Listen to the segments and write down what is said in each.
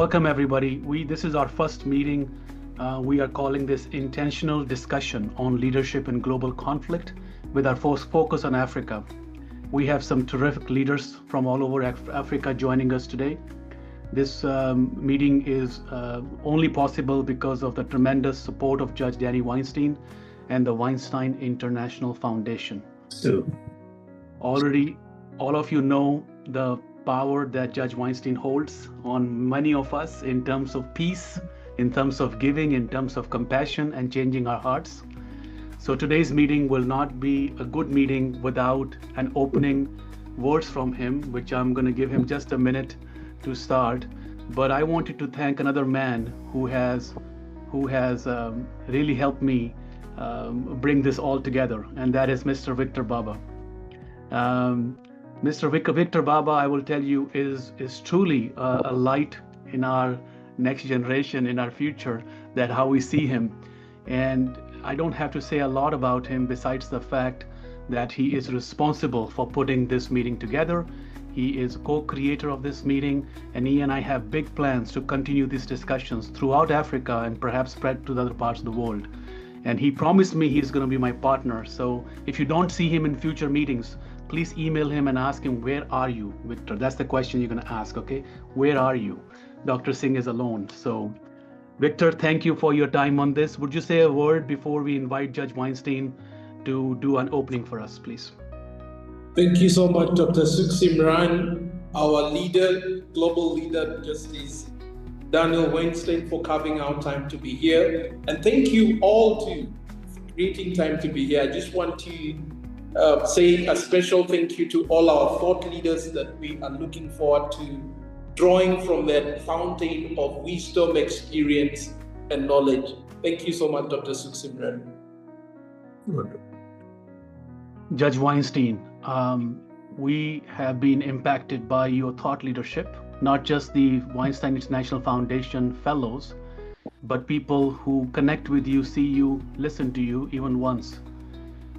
Welcome everybody. This is our first meeting. We are calling this intentional discussion on leadership in global conflict with our focus on Africa. We have some terrific leaders from all over Africa joining us today. This meeting is only possible because of the tremendous support of Judge Danny Weinstein and the Weinstein International Foundation. So, already, all of you know the power that Judge Weinstein holds on many of us in terms of peace, in terms of giving, in terms of compassion and changing our hearts. So today's meeting will not be a good meeting without an opening words from him, which I'm going to give him just a minute to start. But I wanted to thank another man who has really helped me bring this all together, and that is Mr. Victor Baba. Mr. Victor Baba, I will tell you, is truly a light in our next generation, in our future, that how we see him. And I don't have to say a lot about him besides the fact that he is responsible for putting this meeting together. He is co-creator of this meeting, and he and I have big plans to continue these discussions throughout Africa and perhaps spread to the other parts of the world. And he promised me he's going to be my partner. So if you don't see him in future meetings, please email him and ask him, where are you, Victor? That's the question you're going to ask, okay? Where are you? Dr. Singh is alone. So Victor, thank you for your time on this. Would you say a word before we invite Judge Weinstein to do an opening for us, please? Thank you so much, Dr. Sukhsimranjit, our leader, global leader, Justice Daniel Weinstein, for carving out time to be here. And thank you all to creating time to be here. I just want to say a special thank you to all our thought leaders that we are looking forward to drawing from that fountain of wisdom, experience, and knowledge. Thank you so much, Dr. Sukhsimranjit. Judge Weinstein, we have been impacted by your thought leadership, not just the Weinstein International Foundation fellows, but people who connect with you, see you, listen to you even once.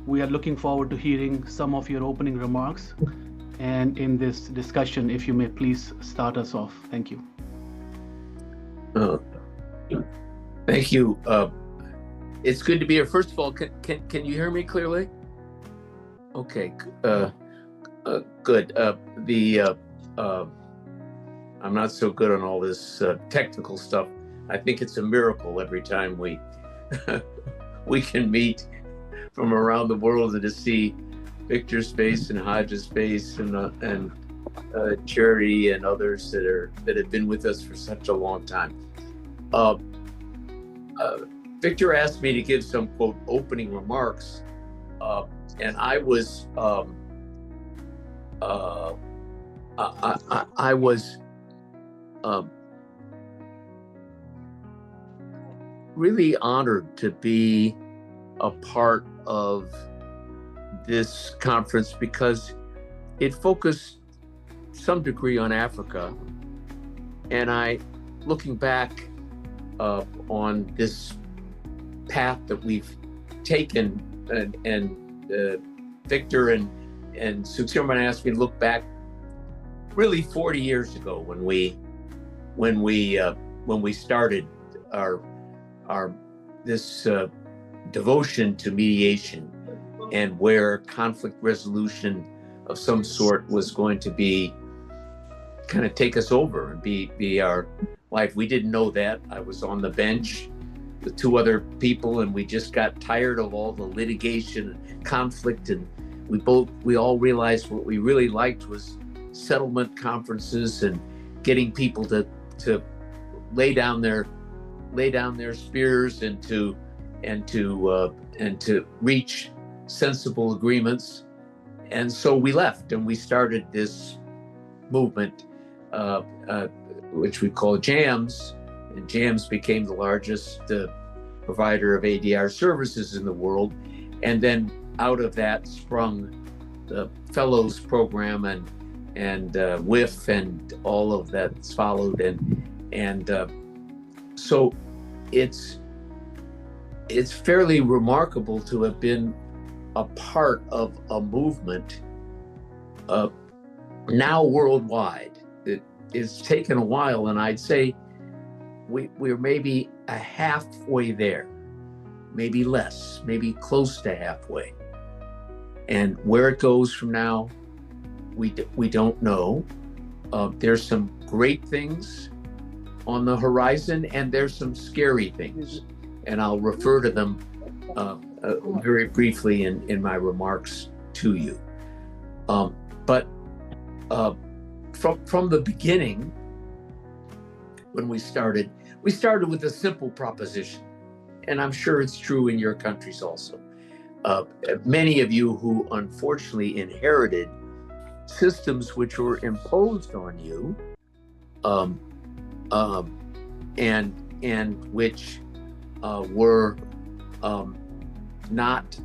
We are looking forward to hearing some of your opening remarks. And in this discussion, if you may please start us off. Thank you. Thank you. It's good to be here. First of all, can you hear me clearly? Okay. Good. I'm not so good on all this technical stuff. I think it's a miracle every time we we can meet from around the world and to see Victor's face and Hodge's face and Charity and others that have been with us for such a long time. Victor asked me to give some quote opening remarks, and I was really honored to be a part of this conference because it focused some degree on Africa. And looking back on this path that we've taken, and Victor and Sukhsimranjit asked me to look back really 40 years ago when we started our this devotion to mediation, and where conflict resolution of some sort was going to be kind of take us over and be our life. We didn't know that. I was on the bench with two other people, and we just got tired of all the litigation and conflict, and we all realized what we really liked was settlement conferences and getting people to lay down their spears and to reach sensible agreements. And so we left and we started this movement, which we call JAMS, and JAMS became the largest provider of ADR services in the world. And then out of that sprung the Fellows Program and WIF and all of that's followed. And so it's fairly remarkable to have been a part of a movement now worldwide. It's taken a while, and I'd say we're maybe a halfway there, maybe less, maybe close to halfway. And where it goes from now, we don't know. There's some great things on the horizon, and there's some scary things, and I'll refer to them very briefly in my remarks to you. But from the beginning, when we started with a simple proposition, and I'm sure it's true in your countries also. Many of you who unfortunately inherited systems which were imposed on you, and which were not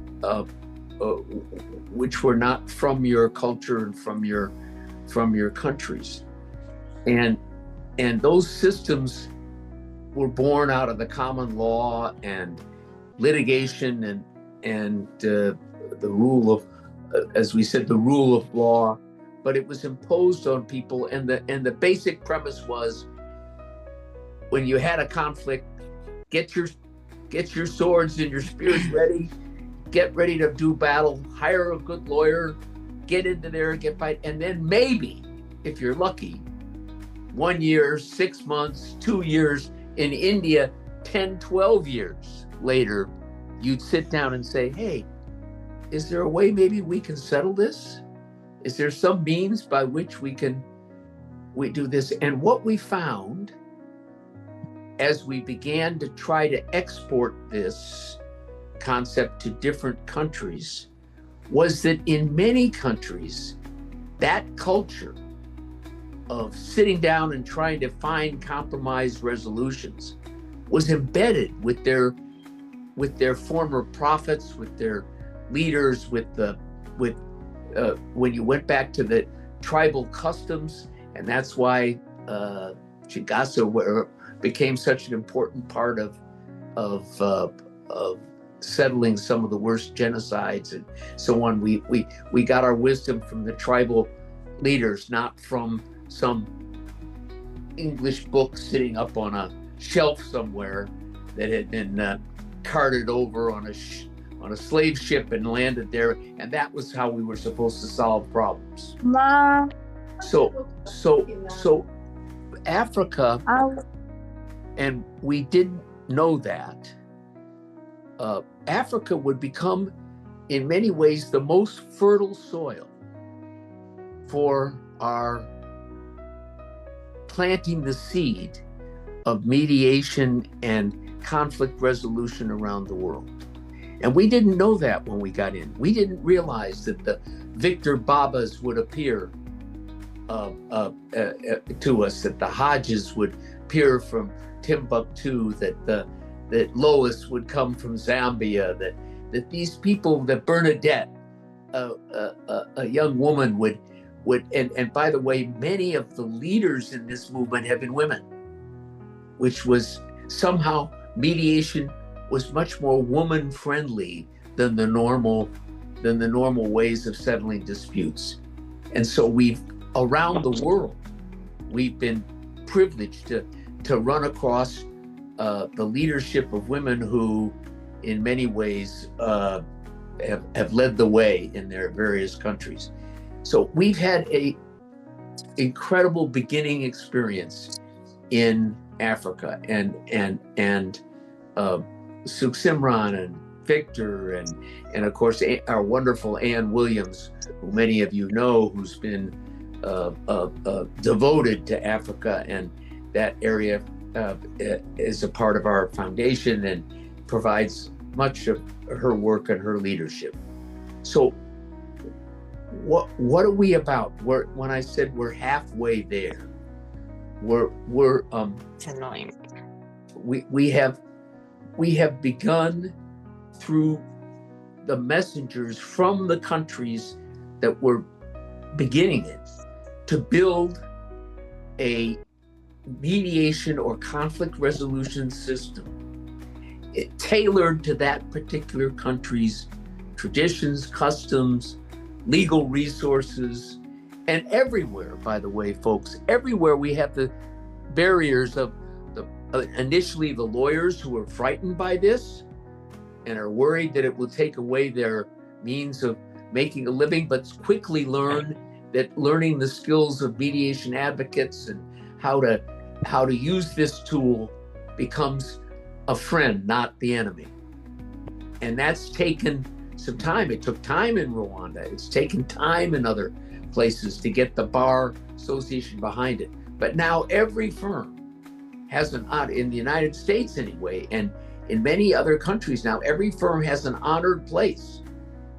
which were not from your culture and from your countries, and those systems were born out of the common law and litigation and the rule of, as we said, the rule of law, but it was imposed on people, and the basic premise was, when you had a conflict, get your swords and your spears ready, get ready to do battle, hire a good lawyer, get into there, get fight, and then maybe, if you're lucky, 1 year, 6 months, 2 years, in India, 10, 12 years later, you'd sit down and say, hey, is there a way maybe we can settle this? Is there some means by which we do this? And what we found as we began to try to export this concept to different countries was that in many countries, that culture of sitting down and trying to find compromise resolutions was embedded with their former prophets, with their leaders, when you went back to the tribal customs, and that's why Chickasaw became such an important part of settling some of the worst genocides and so on. We got our wisdom from the tribal leaders, not from some English book sitting up on a shelf somewhere that had been carted over on a slave ship and landed there, and that was how we were supposed to solve problems. So Africa, and we didn't know that, Africa would become, in many ways, the most fertile soil for our planting the seed of mediation and conflict resolution around the world. And we didn't know that when we got in. We didn't realize that the Victor Babas would appear to us, that the Hodges would appear from Timbuktu, that Lois would come from Zambia, that these people, that Bernadette, a young woman would, and by the way, many of the leaders in this movement have been women, which was somehow, mediation was much more woman-friendly than the normal ways of settling disputes. And so around the world, we've been privileged to run across the leadership of women who, in many ways, have led the way in their various countries. So we've had a incredible beginning experience in Africa, and Sukhsimran and Victor and of course our wonderful Ann Williams, who many of you know, who's been devoted to Africa and that area, is a part of our foundation and provides much of her work and her leadership. So what are we about? When I said we're halfway there, we're It's annoying. we have begun through the messengers from the countries that were beginning it to build a mediation or conflict resolution system tailored to that particular country's traditions, customs, legal resources, and everywhere, by the way, folks, everywhere we have the barriers of initially the lawyers who are frightened by this and are worried that it will take away their means of making a living, but quickly learn that learning the skills of mediation advocates and how to use this tool becomes a friend, not the enemy. And that's taken some time. It took time in Rwanda. It's taken time in other places to get the Bar Association behind it. But now every firm has in the United States anyway, and in many other countries now, every firm has an honored place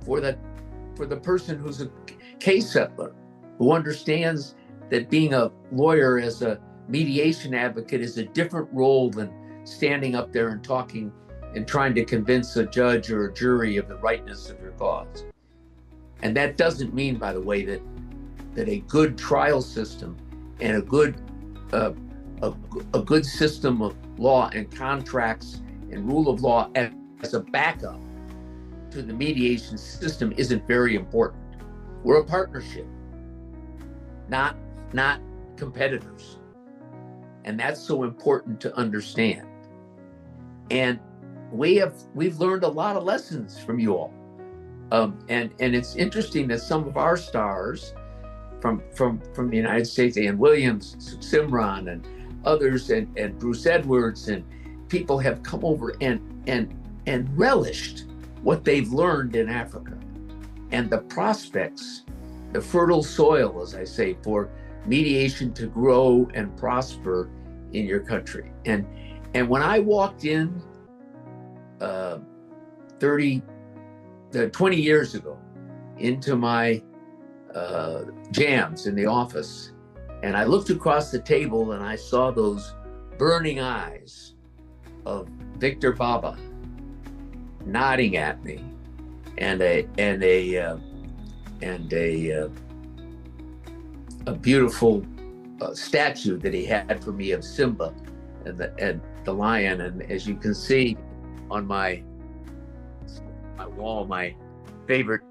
for the person who's a case settler, who understands that being a lawyer as a mediation advocate is a different role than standing up there and talking and trying to convince a judge or a jury of the rightness of your cause. And that doesn't mean, by the way, that a good trial system and a good system of law and contracts and rule of law as a backup to the mediation system isn't very important. We're a partnership, not competitors. And that's so important to understand. And we've learned a lot of lessons from you all. And it's interesting that some of our stars from the United States, Ann Williams, Sukhsimranjit, and others, and Bruce Edwards, and people have come over and relished what they've learned in Africa and the prospects, the fertile soil, as I say, for mediation to grow and prosper in your country. And when I walked in 20 years ago into my jams in the office, and I looked across the table and I saw those burning eyes of Victor Baba nodding at me, and a beautiful statue that he had for me of Simba and the lion. And as you can see on my wall, my favorite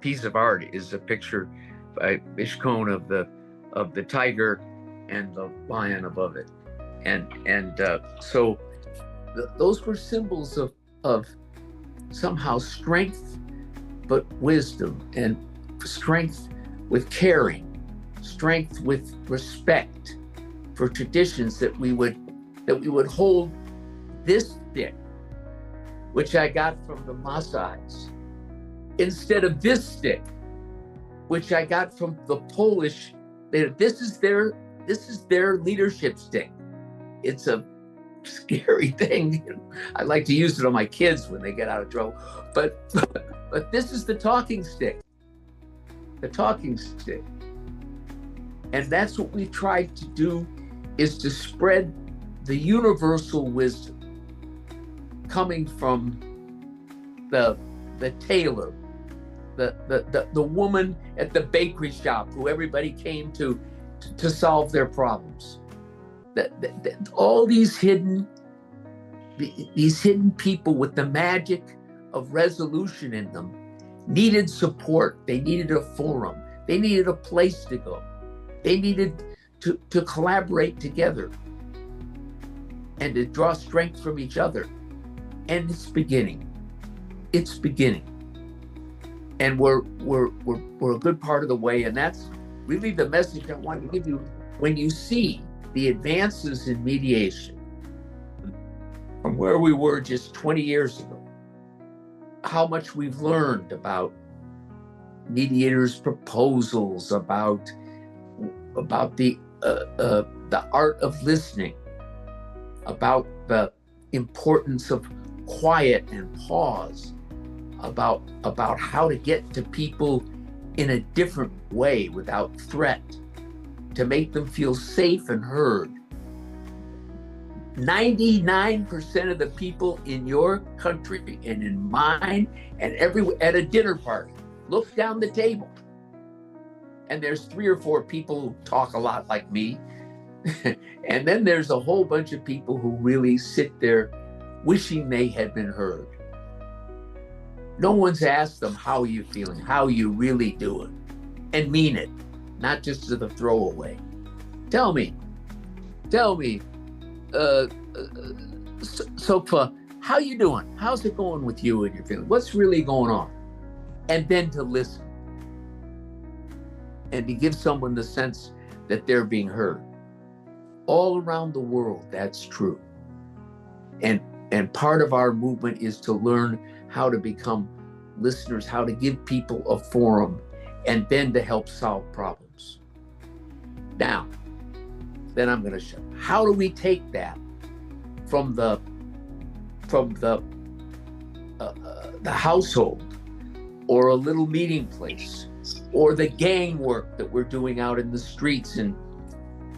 piece of art is a picture by Bishkone of the tiger and the lion above it, and so those were symbols of somehow strength, but wisdom, and strength with caring, strength with respect for traditions, that we would hold this stick, which I got from the Maasai's, instead of this stick, which I got from the Polish. This is their leadership stick. It's a scary thing. I like to use it on my kids when they get out of trouble. But this is the talking stick. The talking stick. And that's what we tried to do, is to spread the universal wisdom coming from the tailor, the woman at the bakery shop who everybody came to solve their problems. All these hidden people with the magic of resolution in them needed support. They needed a forum. They needed a place to go. They needed to collaborate together and to draw strength from each other. And it's beginning. It's beginning. And we're a good part of the way. And that's really the message I want to give you when you see the advances in mediation from where we were just 20 years ago, how much we've learned about mediators' proposals, about the art of listening, about the importance of quiet and pause, about how to get to people in a different way without threat, to make them feel safe and heard. 99% of the people in your country and in mine and everywhere at a dinner party, look down the table, and there's 3 or 4 people who talk a lot like me. And then there's a whole bunch of people who really sit there wishing they had been heard. No one's asked them, how are you feeling? How are you really doing? And mean it, not just as a throwaway. Tell me, tell me, Sokpa, how you doing? How's it going with you and your family? What's really going on? And then to listen and to give someone the sense that they're being heard. All around the world, that's true. And part of our movement is to learn how to become listeners, how to give people a forum, and then to help solve problems. Now, then I'm going to show how do we take that from the household, or a little meeting place, or the gang work that we're doing out in the streets and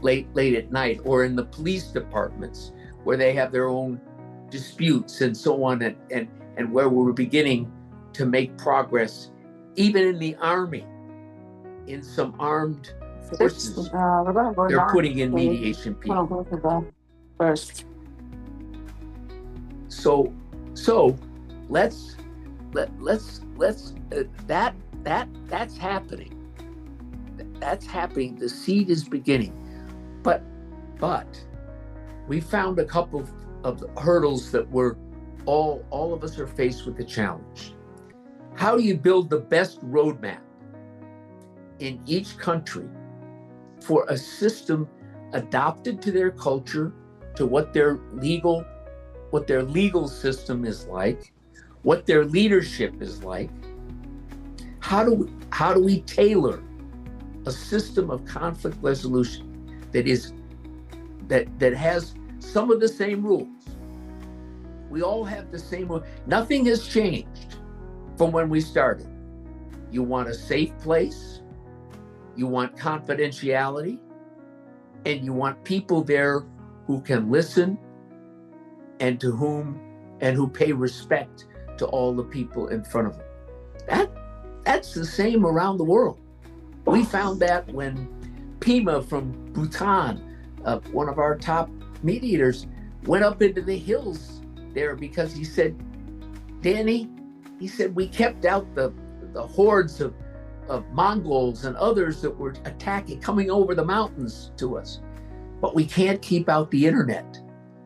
late at night, or in the police departments where they have their own disputes and so on, and where we're beginning to make progress, even in the army, in some armed forces, they're putting in mediation people. First. So let's that's happening. That's happening. The seed is beginning, but we found a couple of hurdles that were all of us are faced with the challenge. How do you build the best roadmap in each country for a system adopted to their culture, to what their legal system is like, what their leadership is like? How do we tailor a system of conflict resolution that has some of the same rules? We all have the same rules. Nothing has changed from when we started. You want a safe place, you want confidentiality, and you want people there who can listen and who pay respect to all the people in front of them. That's the same around the world. We found that when Pima from Bhutan, one of our top mediators, went up into the hills there because he said, Danny, he said, we kept out the hordes of Mongols and others that were coming over the mountains to us, but we can't keep out the internet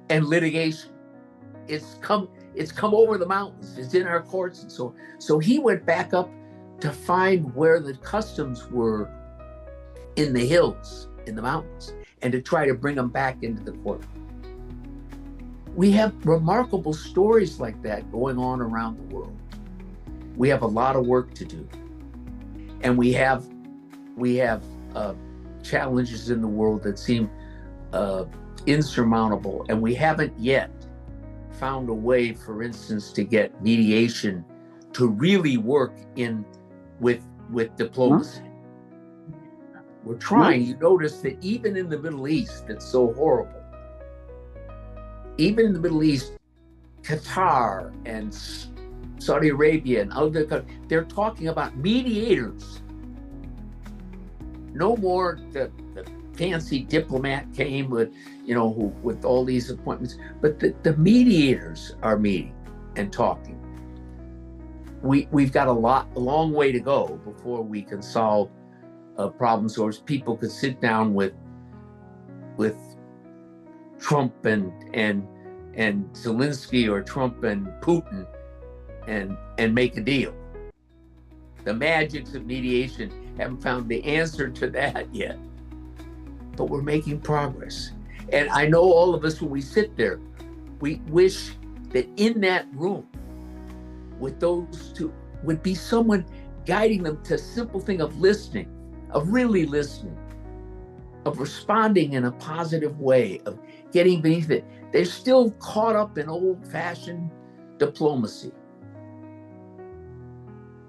and litigation. It's come over the mountains. It's in our courts, and so he went back up to find where the customs were in the hills, in the mountains, and to try to bring them back into the court. We have remarkable stories like that going on around the world. We have a lot of work to do, and we have challenges in the world that seem insurmountable, and we haven't yet found a way, for instance, to get mediation to really work with diplomacy. We're trying. You notice that even in the Middle East, it's so horrible. Even in the Middle East, Qatar and Saudi Arabia and other countries, they're talking about mediators. No more the fancy diplomat came with, with all these appointments, but the mediators are meeting and talking. We've got a long way to go before we can solve problems, or people could sit down with Trump and Zelensky, or Trump and Putin, and make a deal. The magics of mediation haven't found the answer to that yet, but we're making progress. And I know all of us, when we sit there, we wish that in that room with those two would be someone guiding them to a simple thing of listening, of really listening, of responding in a positive way, of getting beneath it. They're still caught up in old-fashioned diplomacy.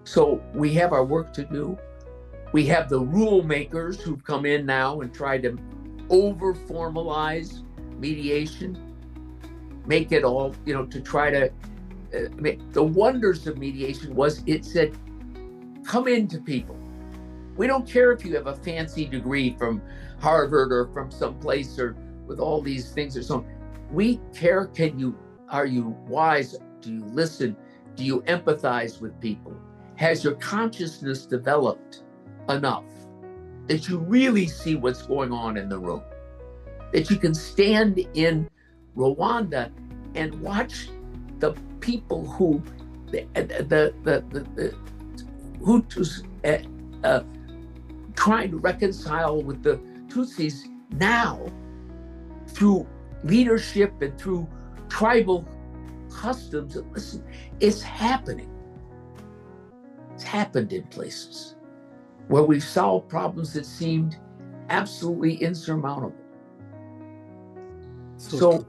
So we have our work to do. We have the rule makers who've come in now and tried to over-formalize mediation, make it all, to try to, the wonders of mediation was it said, come into people. We don't care if you have a fancy degree from Harvard or from someplace or with all these things or something. We care, are you wise? Do you listen? Do you empathize with people? Has your consciousness developed enough that you really see what's going on in the room? that you can stand in Rwanda and watch the people who, the Hutus trying to reconcile with the Tutsis now through leadership and through tribal customs. Listen, it's happening. It's happened in places where we've solved problems that seemed absolutely insurmountable. So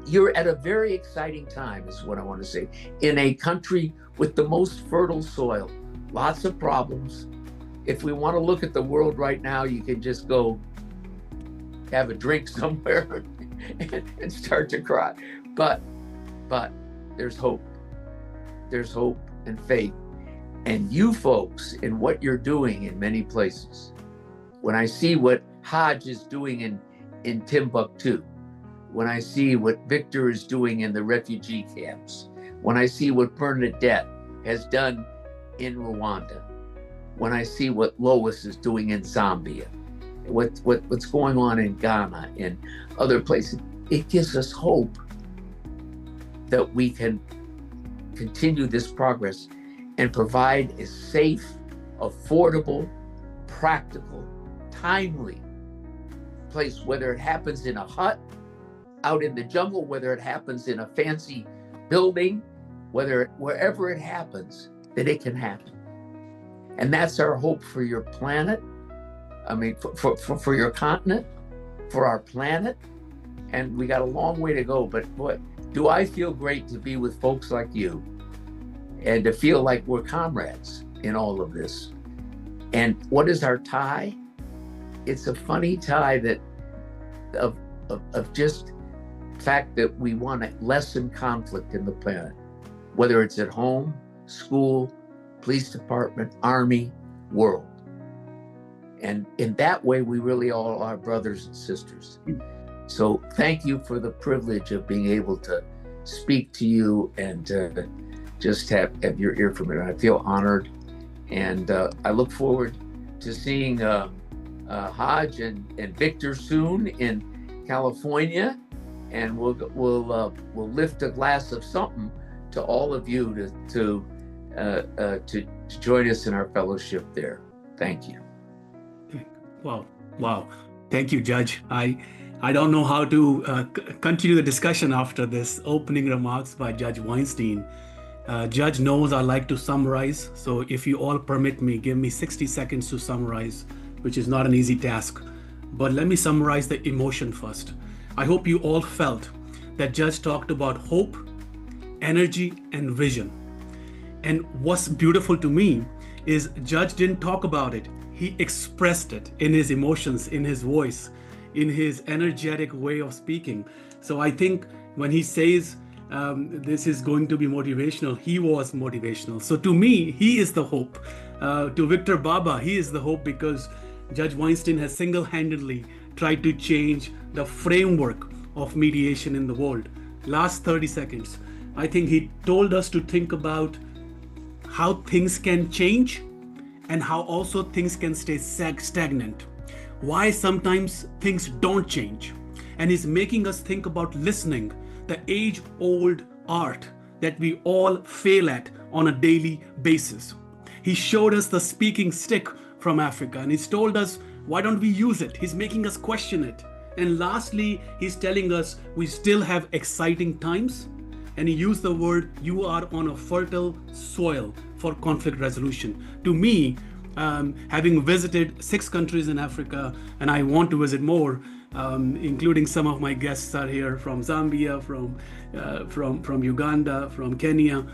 you're at a very exciting time, is what I want to say, in a country with the most fertile soil, lots of problems. If we want to look at the world right now, you can just go have a drink somewhere and start to cry. But there's hope. There's hope and faith. And you folks, in what you're doing in many places, when I see what Hajj is doing in Timbuktu, when I see what Victor is doing in the refugee camps, when I see what Bernadette has done in Rwanda, when I see what Lois is doing in Zambia, what's going on in Ghana and other places, it gives us hope that we can continue this progress and provide a safe, affordable, practical, timely place, whether it happens in a hut, out in the jungle, whether it happens in a fancy building, wherever it happens, that it can happen. And that's our hope for your planet. I mean, for your continent, for our planet. And we got a long way to go, but boy, do I feel great to be with folks like you and to feel like we're comrades in all of this. And what is our tie? It's a funny tie that of just fact that we want to lessen conflict in the planet, whether it's at home, school, police department, army, world. And in that way, we really all are brothers and sisters. So thank you for the privilege of being able to speak to you and just have your ear from it. I feel honored. And I look forward to seeing Hajj and Victor soon in California. And we'll lift a glass of something to all of you to join us in our fellowship there. Thank you. Wow. Thank you, Judge. I don't know how to continue the discussion after this opening remarks by Judge Weinstein. Judge knows I like to summarize. So if you all permit me, give me 60 seconds to summarize, which is not an easy task. But let me summarize the emotion first. I hope you all felt that Judge talked about hope, energy, and vision. And what's beautiful to me is Judge didn't talk about it. He expressed it in his emotions, in his voice, in his energetic way of speaking. So I think when he says this is going to be motivational, he was motivational. So to me, he is the hope. To Victor Baba, he is the hope because Judge Weinstein has single-handedly tried to change the framework of mediation in the world. Last 30 seconds, I think he told us to think about how things can change and how also things can stay stagnant. Why sometimes things don't change. And he's making us think about listening, the age-old art that we all fail at on a daily basis. He showed us the speaking stick from Africa and he's told us, why don't we use it? He's making us question it. And lastly, he's telling us we still have exciting times. And he used the word, you are on a fertile soil for conflict resolution. To me, having visited 6 countries in Africa, and I want to visit more, including some of my guests are here from Zambia, from Uganda, from Kenya.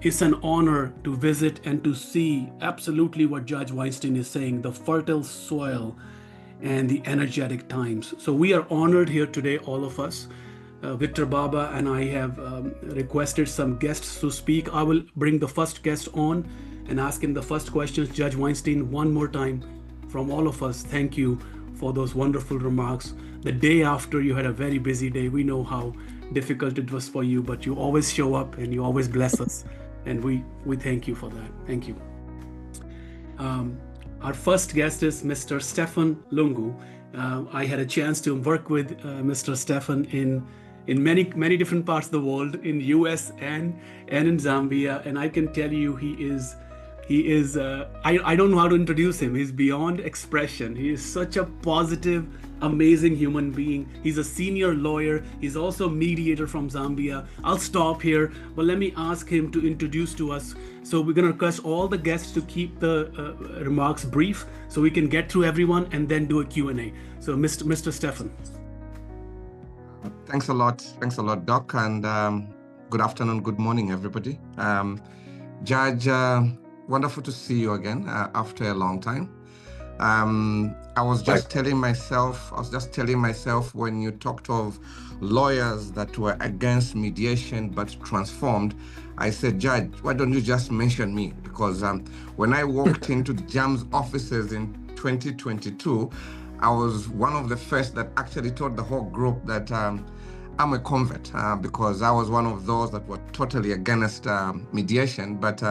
It's an honor to visit and to see absolutely what Judge Weinstein is saying, the fertile soil and the energetic times. So we are honored here today, all of us. Victor Baba and I have requested some guests to speak. I will bring the first guest on and ask him the first questions. Judge Weinstein, one more time from all of us, thank you for those wonderful remarks. The day after, you had a very busy day. We know how difficult it was for you, but you always show up and you always bless us. And we thank you for that. Thank you. Our first guest is Mr. Stefan Lungu. I had a chance to work with Mr. Stefan in many different parts of the world, in the US and in Zambia, and I can tell you he is I don't know how to introduce him. He's beyond expression. He is such a positive, amazing human being. He's a senior lawyer. He's also a mediator from Zambia. I'll stop here, but let me ask him to introduce to us. So we're going to request all the guests to keep the remarks brief so we can get through everyone and then do a Q&A. So Mr. Stefan. Thanks a lot, Doc, and good afternoon, good morning, everybody. Judge, wonderful to see you again after a long time. I was just telling myself when you talked of lawyers that were against mediation but transformed, I said, Judge, why don't you just mention me? Because when I walked into JAM's offices in 2022, I was one of the first that actually told the whole group that I'm a convert because I was one of those that were totally against mediation. But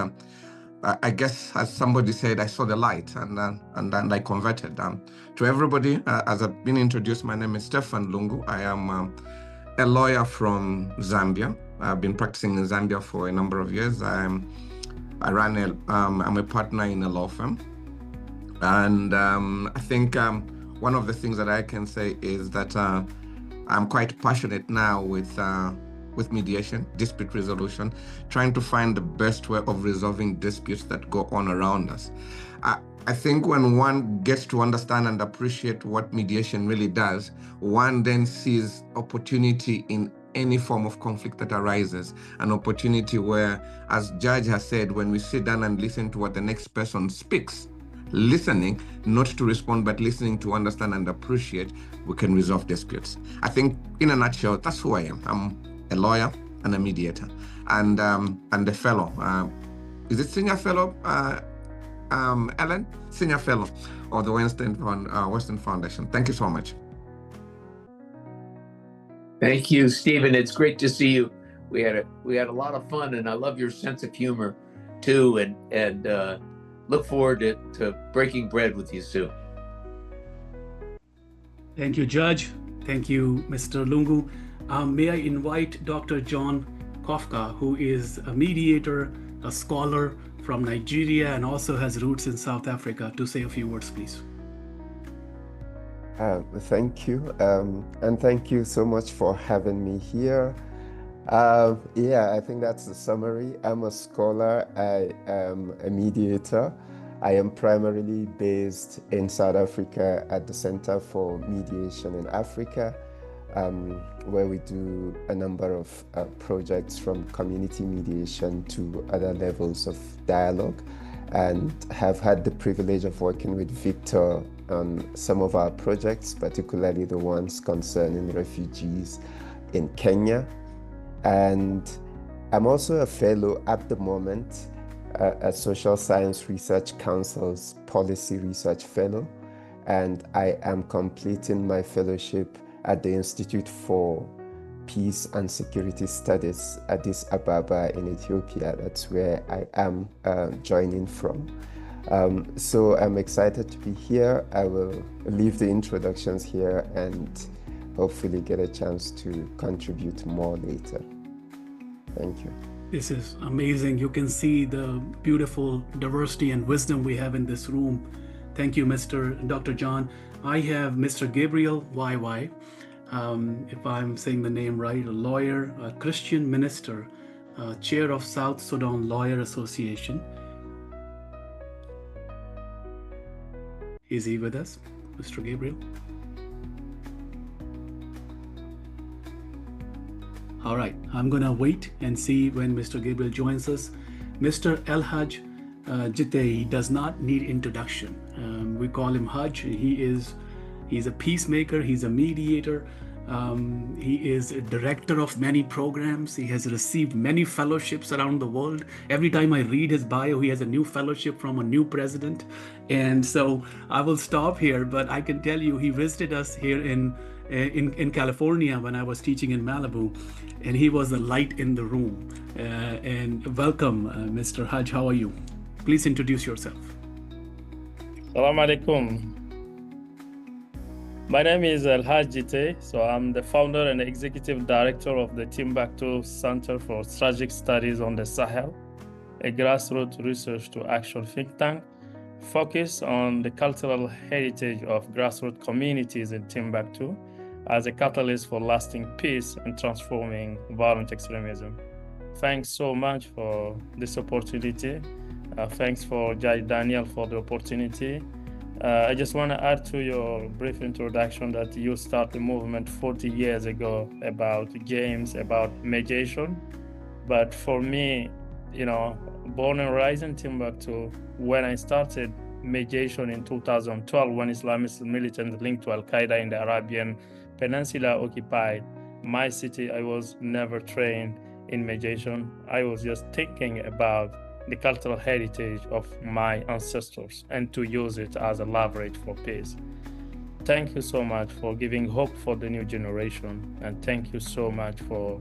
I guess, as somebody said, I saw the light and I converted. To everybody, as I've been introduced, my name is Stefan Lungu. I am a lawyer from Zambia. I've been practicing in Zambia I'm a partner in a law firm. And I think one of the things that I can say is that I'm quite passionate now with mediation, dispute resolution, trying to find the best way of resolving disputes that go on around us. I think when one gets to understand and appreciate what mediation really does, one then sees opportunity in any form of conflict that arises, an opportunity where, as Judge has said, when we sit down and listen to what the next person speaks, listening, not to respond, but listening to understand and appreciate, we can resolve disputes. I think in a nutshell, that's who I am. I'm a lawyer and a mediator and a fellow. Is it senior fellow, Ellen? Senior fellow of the Weinstein Foundation. Thank you so much. Thank you, Stephen. It's great to see you. We had a lot of fun, and I love your sense of humor too, and look forward to breaking bread with you soon. Thank you, Judge. Thank you, Mr. Lungu. May I invite Dr. John Kofka, who is a mediator, a scholar from Nigeria, and also has roots in South Africa, to say a few words, please. Thank you. And thank you so much for having me here. I think that's the summary. I'm a scholar. I am a mediator. I am primarily based in South Africa at the Center for Mediation in Africa, where we do a number of projects from community mediation to other levels of dialogue, and have had the privilege of working with Victor on some of our projects, particularly the ones concerning refugees in Kenya. And I'm also a fellow at the moment at Social Science Research Council's Policy Research Fellow, and I am completing my fellowship at the Institute for Peace and Security Studies at Addis Ababa in Ethiopia. That's where I am joining from. So I'm excited to be here. I will leave the introductions here and hopefully get a chance to contribute more later. Thank you. This is amazing. You can see the beautiful diversity and wisdom we have in this room. Thank you, Dr. John. I have Mr. Gabriel YY, if I'm saying the name right, a lawyer, a Christian minister, chair of South Sudan Lawyer Association. Is he with us, Mr. Gabriel? All right, I'm gonna wait and see when Mr. Gabriel joins us. Mr. El-Haj Jitei does not need introduction. We call him Haj. He's a peacemaker, he's a mediator. He is a director of many programs. He has received many fellowships around the world. Every time I read his bio, he has a new fellowship from a new president. And so I will stop here, but I can tell you he visited us here in California when I was teaching in Malibu, and he was the light in the room. And welcome, Mr. Haj, how are you? Please introduce yourself. Salam alaikum. My name is Elhaj Jite. So I'm the founder and executive director of the Timbuktu Center for Strategic Studies on the Sahel, a grassroots research to action think tank focused on the cultural heritage of grassroots communities in Timbuktu as a catalyst for lasting peace and transforming violent extremism. Thanks so much for this opportunity. Thanks for Judge Daniel for the opportunity. I just want to add to your brief introduction that you started the movement 40 years ago about games, about mediation. But for me, born and raised in Timbuktu, when I started mediation in 2012, when Islamist militants linked to Al-Qaeda in the Arabian Peninsula occupied my city, I was never trained in mediation. I was just thinking about the cultural heritage of my ancestors and to use it as a leverage for peace. Thank you so much for giving hope for the new generation, and thank you so much for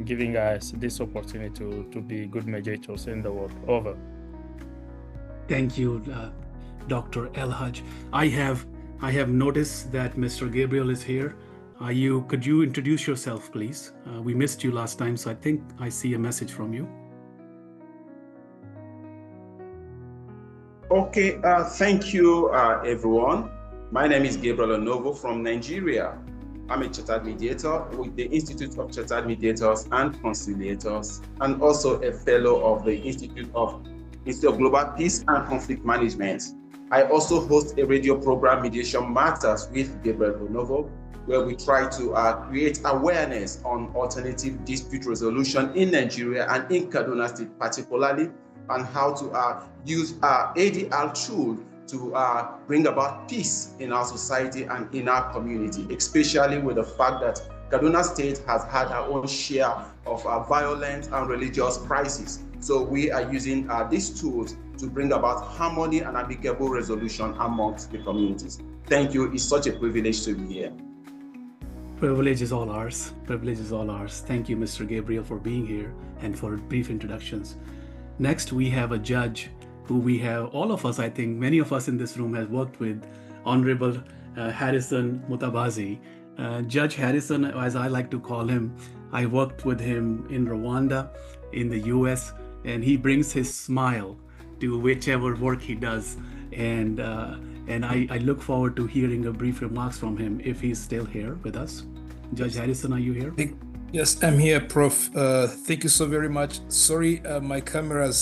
giving us this opportunity to be good mediators in the world. Over. Thank you, Dr. Elhaj. I have noticed that Mr. Gabriel is here. Could you introduce yourself, please? We missed you last time, so I think I see a message from you. Okay, thank you, everyone. My name is Gabriel Onovo from Nigeria. I'm a chartered mediator with the Institute of Chartered Mediators and Conciliators, and also a fellow of the Institute of Global Peace and Conflict Management. I also host a radio program, Mediation Matters with Gabriel Onovo, where we try to create awareness on alternative dispute resolution in Nigeria and in Kaduna State particularly, and how to use ADR tool to bring about peace in our society and in our community, especially with the fact that Kaduna State has had our own share of violent and religious crises. So we are using these tools to bring about harmony and amicable resolution amongst the communities. Thank you. It's such a privilege to be here. Privilege is all ours. Privilege is all ours. Thank you, Mr. Gabriel, for being here and for brief introductions. Next, we have a judge who we have, all of us, I think, many of us in this room have worked with, Honorable Harrison Mutabazi. Judge Harrison, as I like to call him, I worked with him in Rwanda, in the US, and he brings his smile to whichever work he does. And I look forward to hearing a brief remarks from him if he's still here with us. Judge Harrison, are you here? Yes, I'm here, Prof. Thank you so very much. Sorry, my camera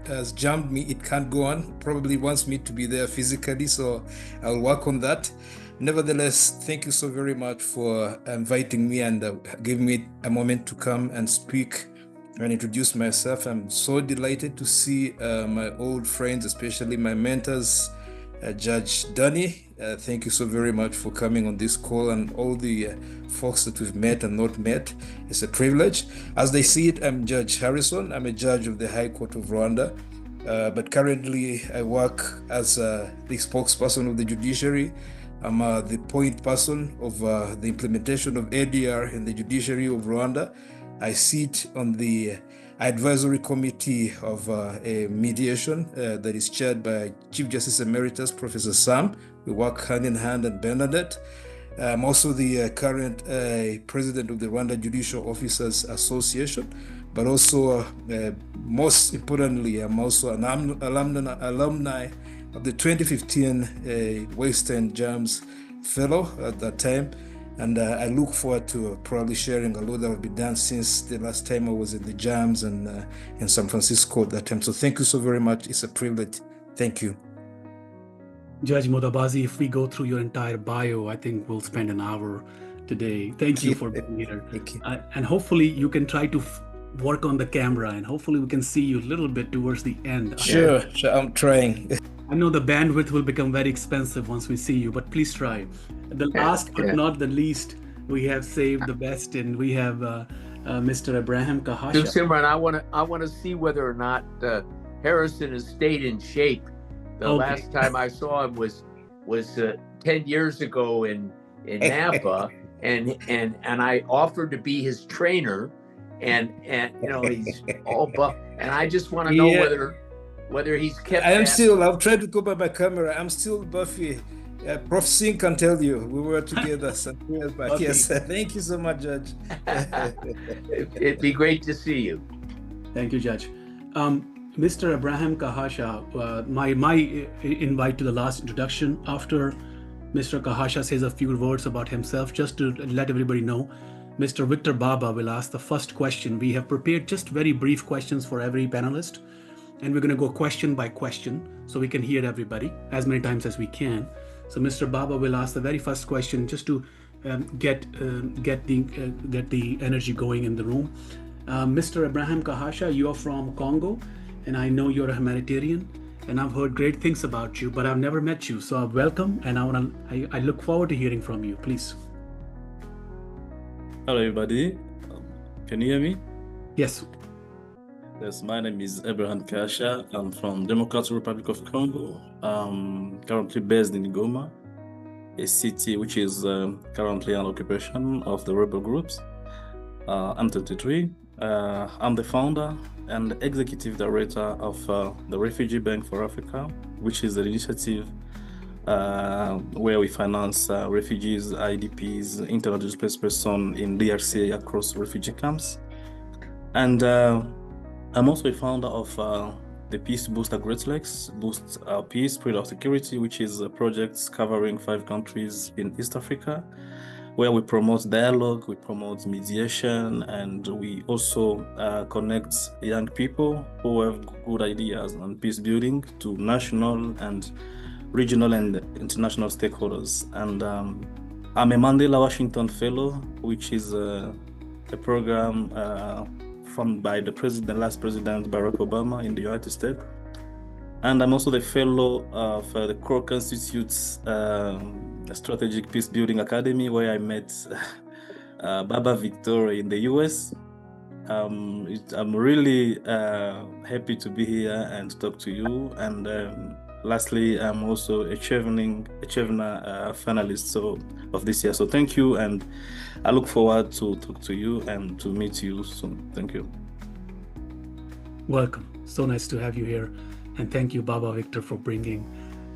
has jammed me. It can't go on. Probably wants me to be there physically, so I'll work on that. Nevertheless, thank you so very much for inviting me and giving me a moment to come and speak and introduce myself. I'm so delighted to see my old friends, especially my mentors, Judge Danny. Thank you so very much for coming on this call, and all the folks that we've met and not met. It's a privilege. As they see it, I'm Judge Harrison. I'm a judge of the High Court of Rwanda, but currently I work as the spokesperson of the judiciary. I'm the point person of the implementation of ADR in the judiciary of Rwanda. I sit on the advisory committee of a mediation that is chaired by Chief Justice Emeritus Professor Sam. We work hand in hand, and Bernadette. I'm also the current president of the Rwanda Judicial Officers Association, but also most importantly, I'm also an alumni of the 2015 Weinstein Jams Fellow at that time. And I look forward to probably sharing a lot that will be done since the last time I was at the Jams and in San Francisco at that time. So thank you so very much. It's a privilege. Thank you. Judge Mutabazi, if we go through your entire bio, I think we'll spend an hour today. Thank you for being here. Thank you. And hopefully you can try to work on the camera, and hopefully we can see you a little bit towards the end. Sure, I'm trying. I know the bandwidth will become very expensive once we see you, but please try. The last but not the least, we have saved the best, and we have Mr. Abraham Kahasha. Sukhsimran, I want to see whether or not Harrison has stayed in shape. The last time I saw him was 10 years ago in Napa, and I offered to be his trainer, and he's all buff, and I just want to know whether he's kept. I'm trying to go by my camera. I'm still buffy. Prof. Singh can tell you. We were together some years back. Okay. Yes, thank you so much, Judge. It'd be great to see you. Thank you, Judge. Mr. Abraham Kahasha, my invite to the last introduction. After Mr. Kahasha says a few words about himself, just to let everybody know, Mr. Victor Baba will ask the first question. We have prepared just very brief questions for every panelist, and we're going to go question by question so we can hear everybody as many times as we can. So Mr. Baba will ask the very first question just to get the energy going in the room. Mr. Abraham Kahasha, you are from Congo, and I know you're a humanitarian, and I've heard great things about you, but I've never met you. So welcome, and I look forward to hearing from you. Please. Hello, everybody. Can you hear me? Yes. Yes, my name is Abraham Kahasha. I'm from Democratic Republic of Congo. Currently based in Goma, a city which is currently an occupation of the rebel groups. I'm 23. I'm the founder and executive director of the Refugee Bank for Africa, which is an initiative where we finance refugees, IDPs, internally displaced persons in DRC across refugee camps. And I'm also a founder of the Peace Booster Great Lakes, Boost Peace, Spread Our Security, which is a project covering 5 countries in East Africa, where we promote dialogue, we promote mediation, and we also connect young people who have good ideas on peace building to national and regional and international stakeholders. And I'm a Mandela Washington Fellow, which is a program funded by the last president, Barack Obama in the United States. And I'm also the fellow of the Kroc Institute's Strategic Peace Building Academy, where I met Baba Victor in the US. I'm really happy to be here and to talk to you. And lastly, I'm also a Chevna finalist of this year. So thank you, and I look forward to talk to you and to meet you soon. Thank you. Welcome. So nice to have you here. And thank you, Baba Victor, for bringing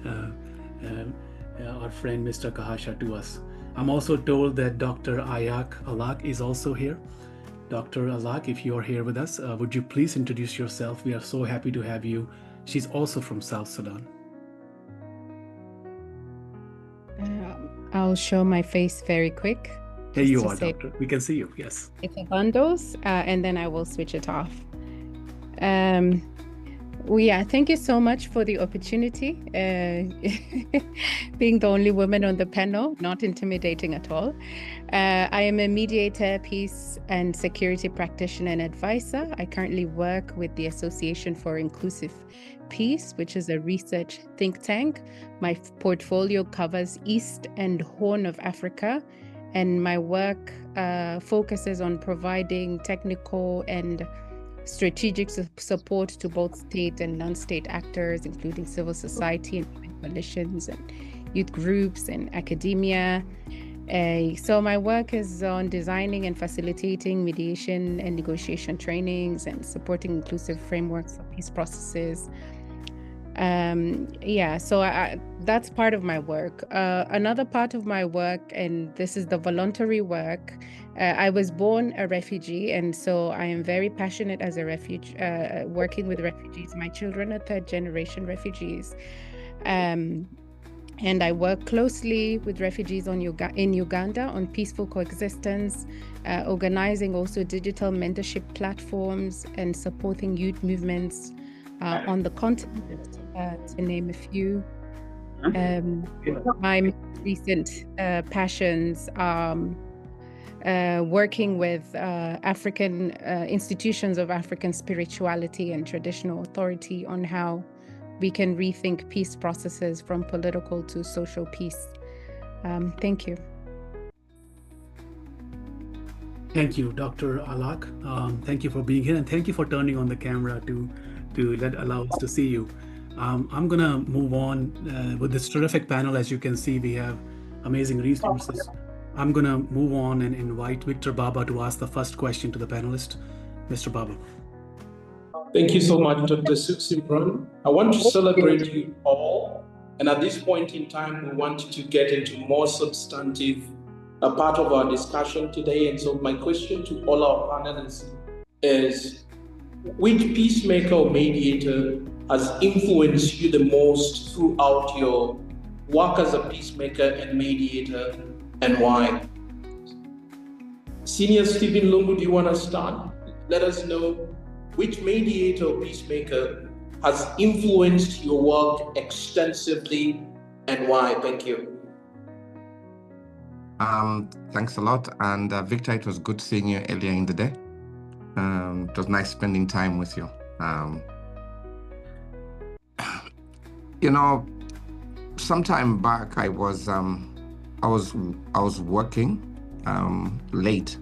our friend Mr. Kahasha to us. I'm also told that Dr. Ayak Alak is also here. Dr. Alak, if you are here with us, would you please introduce yourself? We are so happy to have you. She's also from South Sudan. I'll show my face very quick. Here you are, Doctor. We can see you, yes. It's a bundles, and then I will switch it off. Yeah, thank you so much for the opportunity. Being the only woman on the panel, not intimidating at all. I am a mediator, peace and security practitioner and advisor. I currently work with the Association for Inclusive Peace, which is a research think tank. My portfolio covers East and Horn of Africa, and my work focuses on providing technical and strategic support to both state and non-state actors, including civil society and coalitions and youth groups and academia. So my work is on designing and facilitating mediation and negotiation trainings and supporting inclusive frameworks for peace processes. So that's part of my work. Another part of my work, and this is the voluntary work, I was born a refugee, and so I am very passionate as a refugee, working with refugees. My children are 3rd-generation refugees. And I work closely with refugees in Uganda on peaceful coexistence, organizing also digital mentorship platforms and supporting youth movements on the continent, to name a few. My recent passions are working with African institutions of African spirituality and traditional authority on how we can rethink peace processes from political to social peace. Thank you. Thank you, Dr. Alak. Thank you for being here, and thank you for turning on the camera to allow us to see you. I'm gonna move on with this terrific panel. As you can see, we have amazing resources. I'm gonna move on and invite Victor Baba to ask the first question to the panelist. Mr. Baba. Thank you so much, Dr. Sukhsimranjit. I want to celebrate you all And at this point in time, we want to get into more substantive part of our discussion today. And so my question to all our panelists is, which peacemaker or mediator has influenced you the most throughout your work as a peacemaker and mediator, and why? Senior Stephen Lungu, do you want to start? Let us know which mediator or peacemaker has influenced your work extensively and why. Thank you. Thanks a lot. And Victor, it was good seeing you earlier in the day. It was nice spending time with you. You know, sometime back I was working late,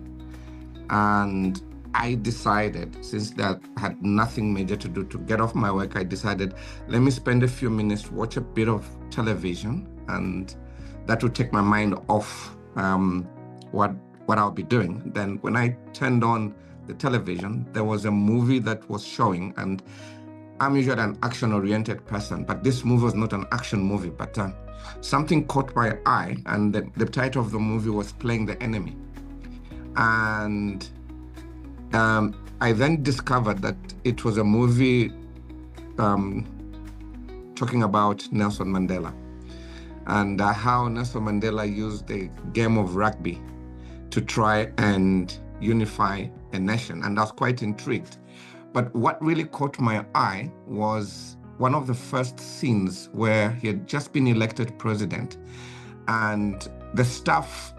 and I decided, since that had nothing major to do, to get off my work, I decided, let me spend a few minutes, watch a bit of television, and that would take my mind off what I'll be doing. Then when I turned on the television, there was a movie that was showing, and I'm usually an action-oriented person, but this movie was not an action movie, but something caught my eye, and the title of the movie was Playing the Enemy. And I then discovered that it was a movie talking about Nelson Mandela, and how Nelson Mandela used the game of rugby to try and unify a nation, and I was quite intrigued. But what really caught my eye was one of the first scenes where he had just been elected president, and the staff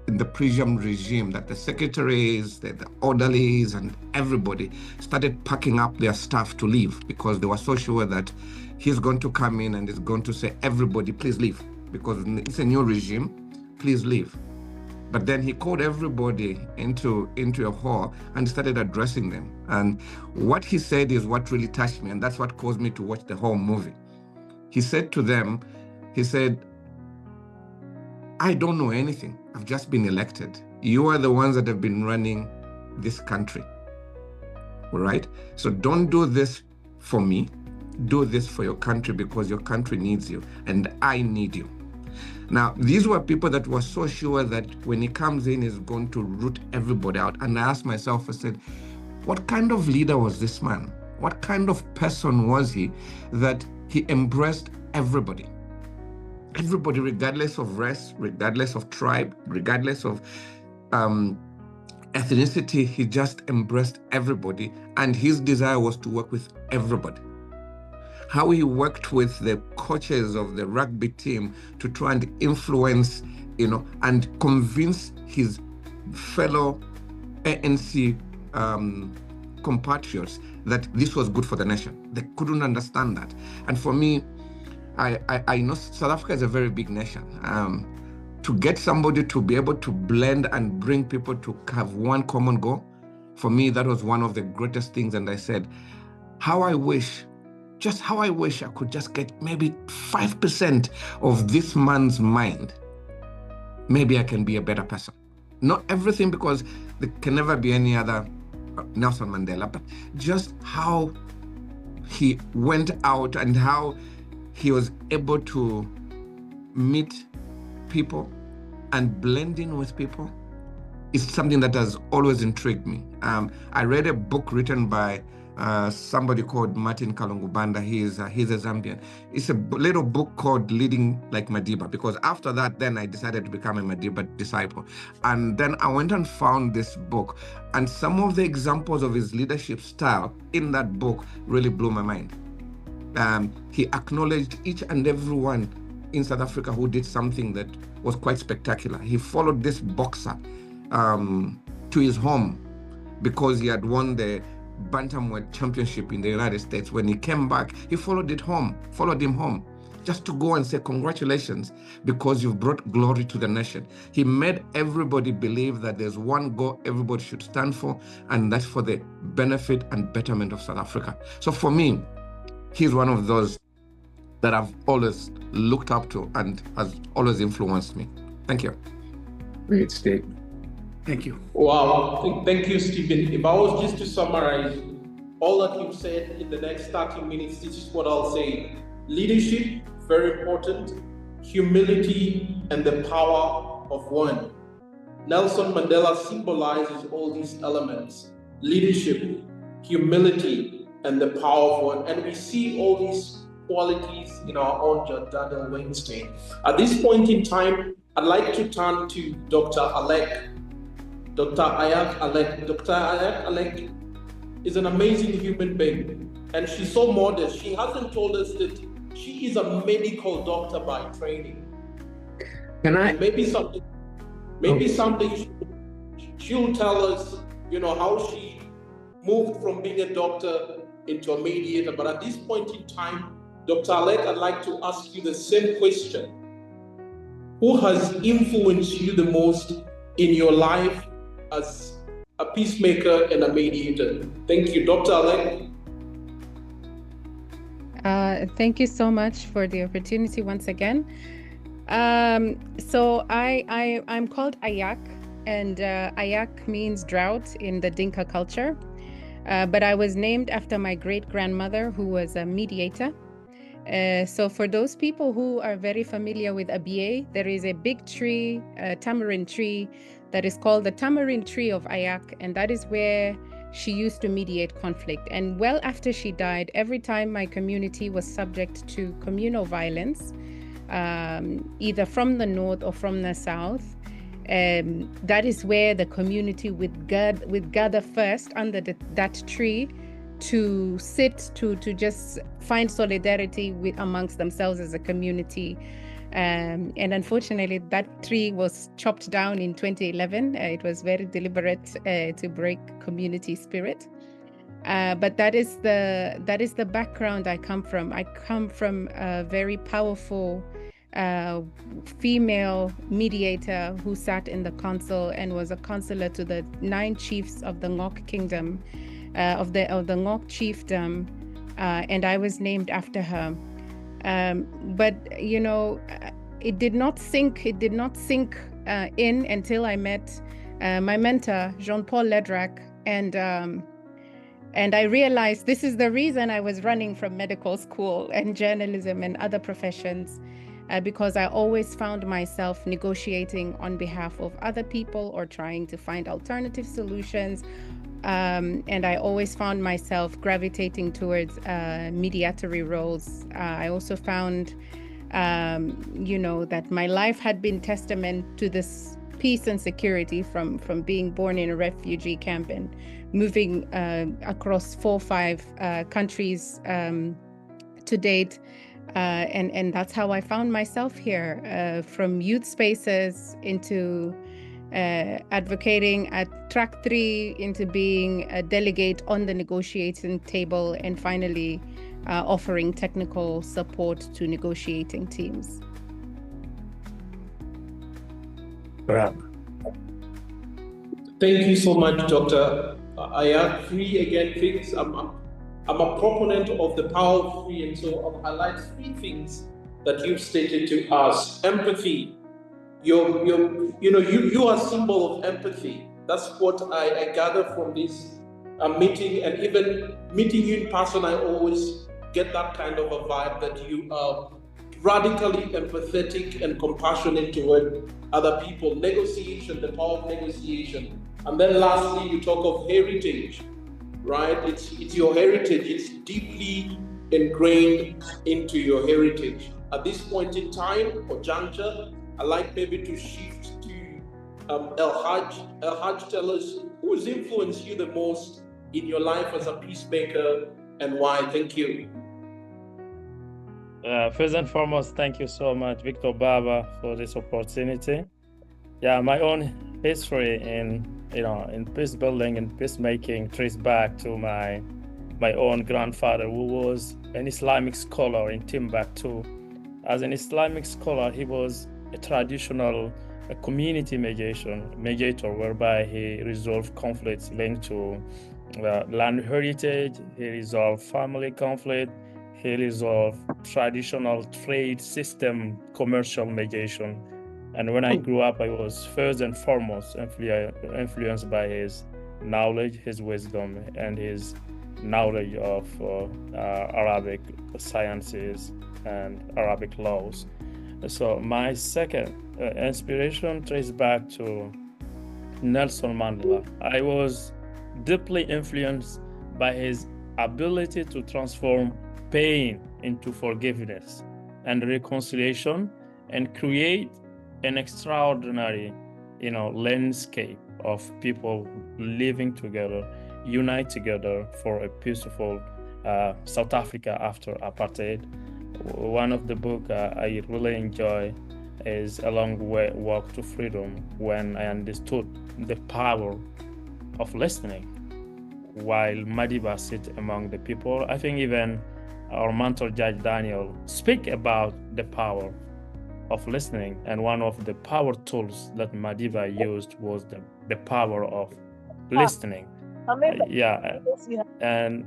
in the Presidium regime, that the secretaries, the orderlies, and everybody started packing up their stuff to leave, because they were so sure that he's going to come in and is going to say, everybody, please leave, because it's a new regime, please leave. But then he called everybody into a hall and started addressing them. And what he said is what really touched me, and that's what caused me to watch the whole movie. He said to them, he said, I don't know anything. I've just been elected. You are the ones that have been running this country, all right? So don't do this for me. Do this for your country, because your country needs you and I need you. Now, these were people that were so sure that when he comes in, he's going to root everybody out. And I asked myself, I said, what kind of leader was this man? What kind of person was he that he embraced everybody? Everybody, regardless of race, regardless of tribe, regardless of ethnicity, he just embraced everybody. And his desire was to work with everybody. How he worked with the coaches of the rugby team to try and influence, and convince his fellow ANC compatriots that this was good for the nation. They couldn't understand that. And for me, I know South Africa is a very big nation. To get somebody to be able to blend and bring people to have one common goal, for me, that was one of the greatest things. And I said, how I wish I could just get maybe 5% of this man's mind. Maybe I can be a better person. Not everything, because there can never be any other Nelson Mandela, but just how he went out and how he was able to meet people and blend in with people is something that has always intrigued me. I read a book written by somebody called Martin Kalungubanda. He's a Zambian. It's a little book called Leading Like Madiba, because after that, then I decided to become a Madiba disciple. And then I went and found this book, and some of the examples of his leadership style in that book really blew my mind. He acknowledged each and everyone in South Africa who did something that was quite spectacular. He followed this boxer to his home because he had won the bantamweight championship in the United States. When he came back, he followed him home, just to go and say, congratulations, because you've brought glory to the nation. He made everybody believe that there's one goal everybody should stand for, and that's for the benefit and betterment of South Africa. So for me, he's one of those that I've always looked up to and has always influenced me. Thank you. Great statement. Thank you. Wow. Thank you, Stephen. If I was just to summarize all that you've said in the next 30 minutes, this is what I'll say. Leadership very important, humility and the power of one. Nelson Mandela symbolizes all these elements: leadership, humility, and the power of one. And we see all these qualities in our own Daniel Weinstein. At this point in time, I'd like to turn to Dr. Alec. Dr. Ayak Alec. Dr. Ayak Alec is an amazing human being, and she's so modest. She hasn't told us that she is a medical doctor by training. Can I? And maybe something she'll tell us, how she moved from being a doctor into a mediator. But at this point in time, Dr. Alec, I'd like to ask you the same question. Who has influenced you the most in your life as a peacemaker and a mediator? Thank you, Dr. Alec. Thank you so much for the opportunity once again. So I'm called Ayak, and Ayak means drought in the Dinka culture. But I was named after my great-grandmother, who was a mediator. So for those people who are very familiar with Abiye, there is a big tree, a tamarind tree, that is called the tamarind tree of Ayak, and that is where she used to mediate conflict. And well after she died, every time my community was subject to communal violence, either from the north or from the south, that is where the community would gather first under that tree to sit, to just find solidarity amongst themselves as a community. And unfortunately, that tree was chopped down in 2011. It was very deliberate to break community spirit. But that is the background I come from. I come from a very powerful female mediator who sat in the council and was a counselor to the 9 chiefs of the Ngok kingdom, of the Ngok chiefdom, and I was named after her. But it did not sink in until I met my mentor, Jean-Paul Ledrac, and I realized this is the reason I was running from medical school and journalism and other professions, because I always found myself negotiating on behalf of other people or trying to find alternative solutions. And I always found myself gravitating towards mediatory roles. I also found, that my life had been testament to this peace and security from being born in a refugee camp and moving across 4 or 5 countries to date. And that's how I found myself here, from youth spaces into advocating at track 3, into being a delegate on the negotiating table, and finally offering technical support to negotiating teams. Thank you so much, Dr. Ayak. 3 again things. I'm a proponent of the power of 3, and so I'll highlight 3 things that you've stated to us. Empathy. You are a symbol of empathy. That's what I gather from this meeting, and even meeting you in person, I always get that kind of a vibe that you are radically empathetic and compassionate toward other people. Negotiation, the power of negotiation. And then lastly, you talk of heritage, right? It's your heritage. It's deeply ingrained into your heritage. At this point in time or juncture, I'd like maybe to shift to El Haj. El Haj, tell us who's influenced you the most in your life as a peacemaker and why? Thank you. First and foremost, thank you so much, Victor Baba, for this opportunity. Yeah, my own history in peace building and peacemaking traces back to my own grandfather, who was an Islamic scholar in Timbuktu. As an Islamic scholar, he was a traditional community mediator, whereby he resolved conflicts linked to land heritage, he resolved family conflict, he resolved traditional trade system commercial mediation. And when I grew up, I was first and foremost influenced by his knowledge, his wisdom, and his knowledge of Arabic sciences and Arabic laws. So my second inspiration traces back to Nelson Mandela. I was deeply influenced by his ability to transform pain into forgiveness and reconciliation and create an extraordinary, landscape of people living together, unite together for a peaceful South Africa after apartheid. One of the books I really enjoy is A Long Walk to Freedom, when I understood the power of listening while Madiba sits among the people. I think even our mentor, Judge Daniel, speak about the power of listening, and one of the power tools that Madiba used was the power of listening. And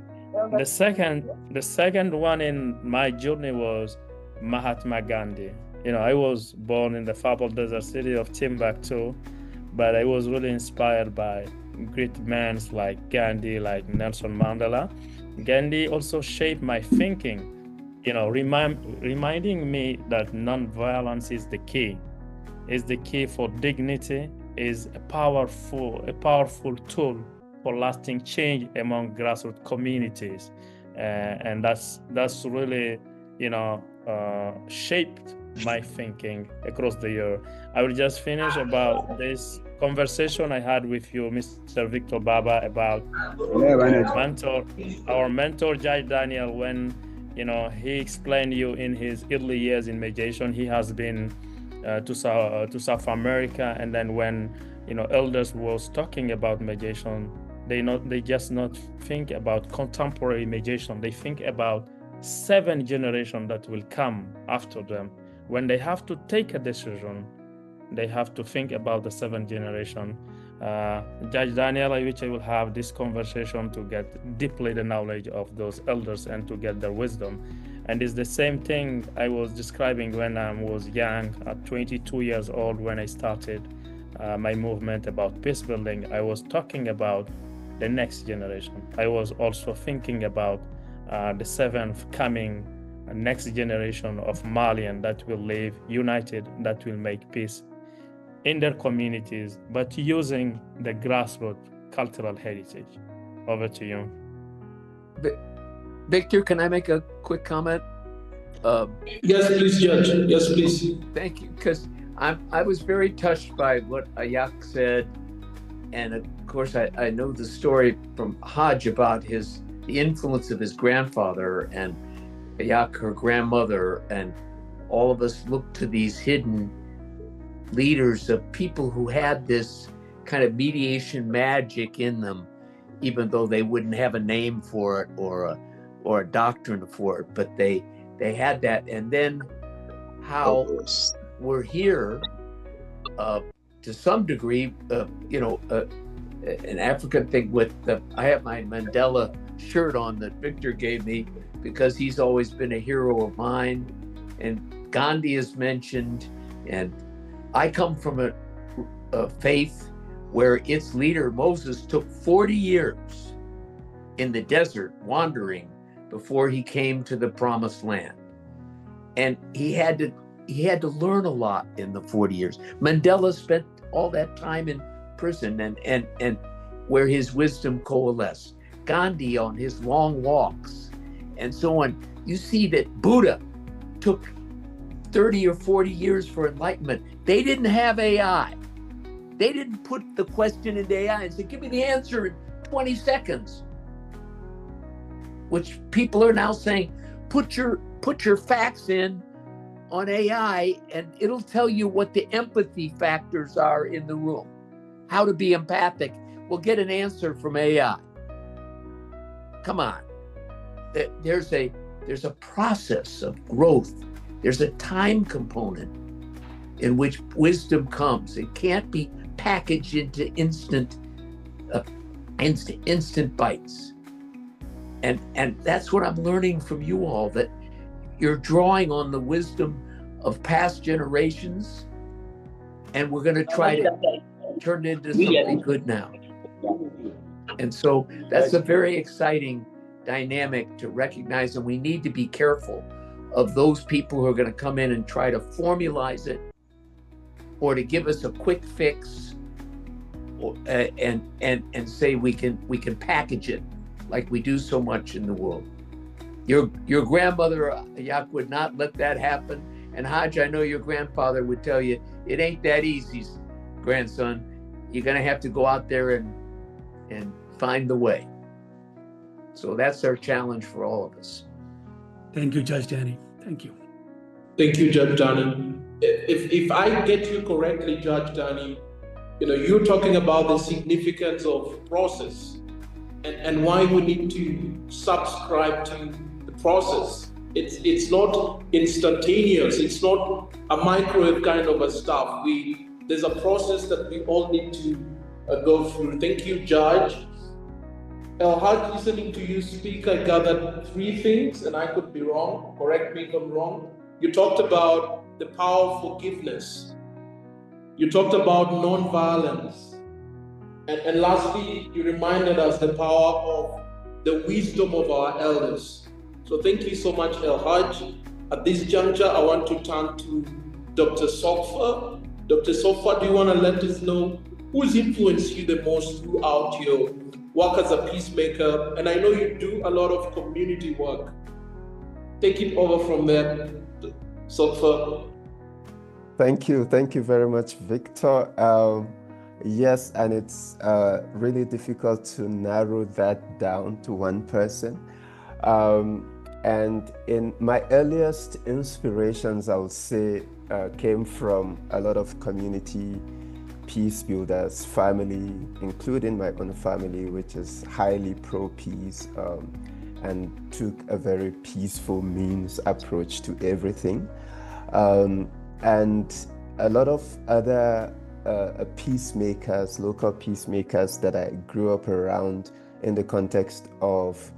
the second one in my journey was Mahatma Gandhi. I was born in the fable desert city of Timbuktu, but I was really inspired by great men like Gandhi, like Nelson Mandela. Gandhi also shaped my thinking, reminding me that non-violence is the key for dignity, is a powerful tool for lasting change among grassroots communities, and that's really shaped my thinking across the year. I will just finish about this conversation I had with you, Mr. Victor Baba, about our mentor Judge Daniel, when he explained you in his early years in mediation. He has been to South America, and then when elders was talking about mediation, they just not think about contemporary mediation. They think about 7 generations that will come after them. When they have to take a decision, they have to think about the 7th generation. Judge Daniel, I wish I will have this conversation to get deeply the knowledge of those elders and to get their wisdom. And it's the same thing I was describing when I was young, at 22 years old, when I started my movement about peace building. I was talking about the next generation. I was also thinking about the 7th coming next generation of Malian that will live united, that will make peace in their communities, but using the grassroots cultural heritage. Over to you. Victor, can I make a quick comment? Yes, please, Judge. Yes, please. Thank you, because I was very touched by what Ayak said, and of course I know the story from Hajj about the influence of his grandfather and Ayak, her grandmother, and all of us look to these hidden leaders of people who had this kind of mediation magic in them, even though they wouldn't have a name for it or a doctrine for it, but they had that. And then how we're here to some degree, an African thing with I have my Mandela shirt on that Victor gave me because he's always been a hero of mine, and Gandhi is mentioned, and I come from a faith where its leader Moses took 40 years in the desert wandering before he came to the promised land, and he had to learn a lot in the 40 years. Mandela spent all that time in prison and where his wisdom coalesced. Gandhi on his long walks and so on. You see that Buddha took 30 or 40 years for enlightenment. They didn't have AI. They didn't put the question into AI and say, give me the answer in 20 seconds. Which people are now saying, put your facts in on AI and it'll tell you what the empathy factors are in the room. How to be empathic. We'll get an answer from AI. Come on. There's a process of growth. There's a time component in which wisdom comes. It can't be packaged into instant bites. And that's what I'm learning from you all, that you're drawing on the wisdom of past generations, and we're going to try to turn it into something good now. And so that's a very exciting dynamic to recognize, and we need to be careful of those people who are going to come in and try to formalize it or to give us a quick fix, or, and say we can package it like we do so much in the world. Your grandmother, Yak, would not let that happen. And Haj, I know your grandfather would tell you, it ain't that easy, grandson. You're going to have to go out there and find the way. So that's our challenge for all of us. Thank you, Judge Danny. Thank you. Thank you, Judge Danny. If I get you correctly, Judge Danny, you're talking about the significance of process and why we need to subscribe to the process. It's not instantaneous. It's not a microwave kind of a stuff. There's a process that we all need to go through. Thank you, Judge. Hard listening to you speak, I gathered three things, and I could be wrong. Correct me if I'm wrong. You talked about the power of forgiveness. You talked about non-violence. And lastly, you reminded us the power of the wisdom of our elders. So thank you so much, El Haj. At this juncture, I want to turn to Dr. Sokfa. Dr. Sokfa, do you want to let us know who's influenced you the most throughout your work as a peacemaker? And I know you do a lot of community work. Take it over from there, Sokfa. Thank you very much, Victor. Yes, and it's really difficult to narrow that down to one person. And in my earliest inspirations, I would say, came from a lot of community peace builders, family, including my own family, which is highly pro-peace, and took a very peaceful means approach to everything. And a lot of other peacemakers, local peacemakers that I grew up around in the context of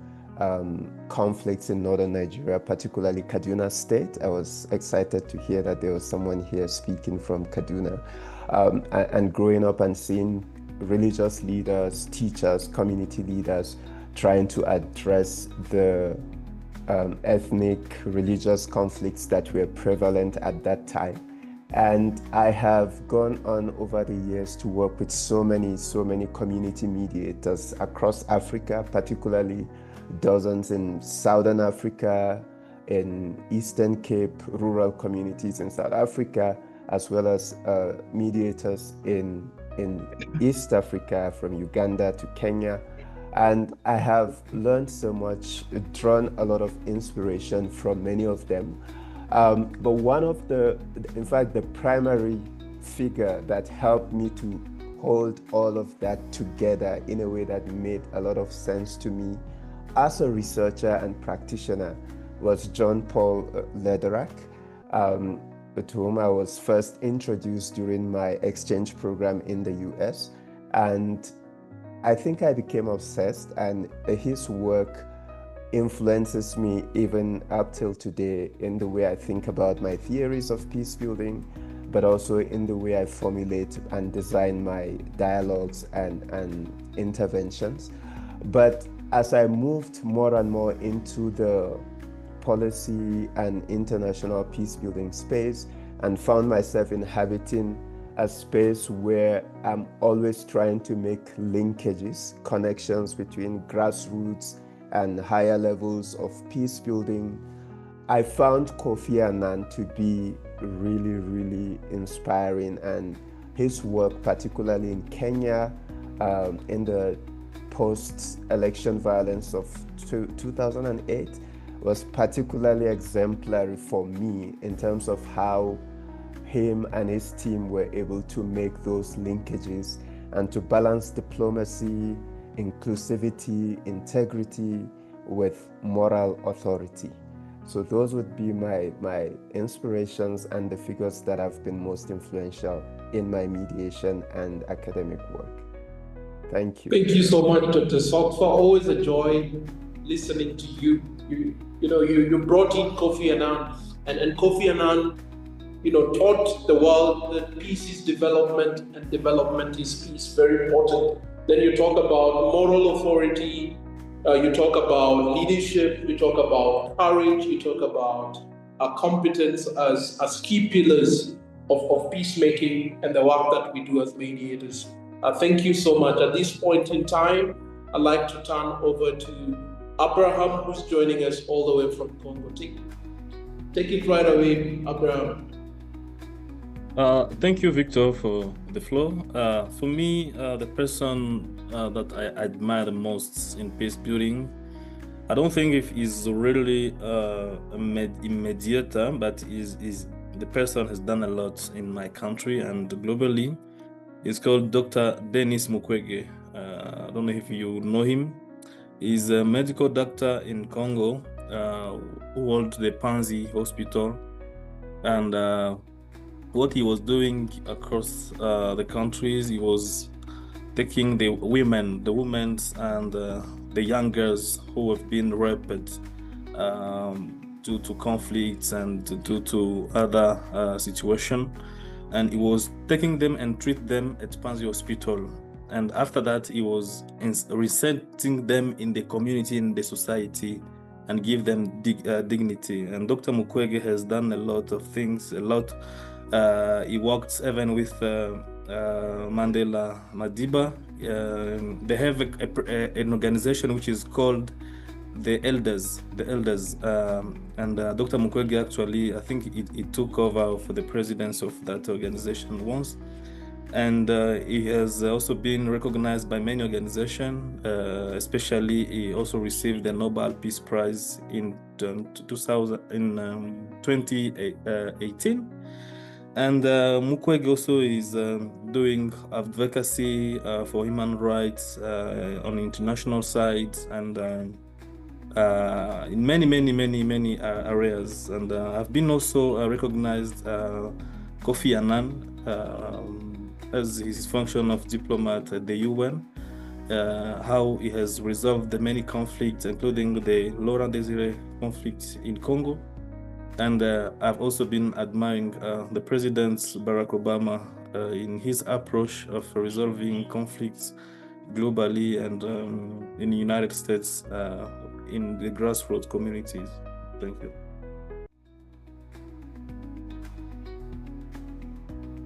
conflicts in northern Nigeria, particularly Kaduna State. I was excited to hear that there was someone here speaking from Kaduna. And growing up and seeing religious leaders, teachers, community leaders trying to address the ethnic, religious conflicts that were prevalent at that time. And I have gone on over the years to work with so many community mediators across Africa, particularly dozens in Southern Africa, in Eastern Cape, rural communities in South Africa, as well as mediators in East Africa, from Uganda to Kenya. And I have learned so much, drawn a lot of inspiration from many of them. But one of the primary figure that helped me to hold all of that together in a way that made a lot of sense to me as a researcher and practitioner was John Paul Lederach, to whom I was first introduced during my exchange program in the US. And I think I became obsessed, and his work influences me even up till today in the way I think about my theories of peace building, but also in the way I formulate and design my dialogues and interventions. But as I moved more and more into the policy and international peace building space and found myself inhabiting a space where I'm always trying to make linkages, connections between grassroots and higher levels of peace building, I found Kofi Annan to be really, really inspiring. And his work, particularly in Kenya, in the post-election violence of 2008, was particularly exemplary for me in terms of how him and his team were able to make those linkages and to balance diplomacy, inclusivity, integrity with moral authority. So those would be my inspirations and the figures that have been most influential in my mediation and academic work. Thank you. Thank you so much, Dr. Sokfa. Always a joy listening to you. You brought in Kofi Annan, and Kofi Annan, taught the world that peace is development and development is peace. Very important. Then you talk about moral authority, You talk about leadership, you talk about courage, you talk about competence as key pillars of peacemaking and the work that we do as mediators. Thank you so much. At this point in time, I'd like to turn over to Abraham, who's joining us all the way from Congo. Take it right away, Abraham. Thank you, Victor, for the floor. For me, the person that I admire the most in peace building, I don't think if he's really a mediator, but is the person has done a lot in my country and globally. He's called Dr. Denis Mukwege. I don't know if you know him. He's a medical doctor in Congo who holds the Panzi Hospital, and what he was doing across the countries, he was taking the women and the young girls who have been raped due to conflicts and due to other situations, and he was taking them and treat them at Panzi Hospital. And after that, he was resetting them in the community, in the society, and give them dignity. And Dr. Mukwege has done a lot of things, he worked even with Mandela Madiba. They have an organization which is called the Elders, and Dr. Mukwege actually, I think he took over for the presidents of that organization once, and he has also been recognized by many organizations. Especially, he also received the Nobel Peace Prize in 2018. And Mukwege also is doing advocacy for human rights on the international side and in many areas. And I've been also recognized Kofi Annan as his function of diplomat at the UN, how he has resolved the many conflicts, including the Laurent Désiré conflict in Congo. And I've also been admiring the President Barack Obama in his approach of resolving conflicts globally and in the United States in the grassroots communities. Thank you.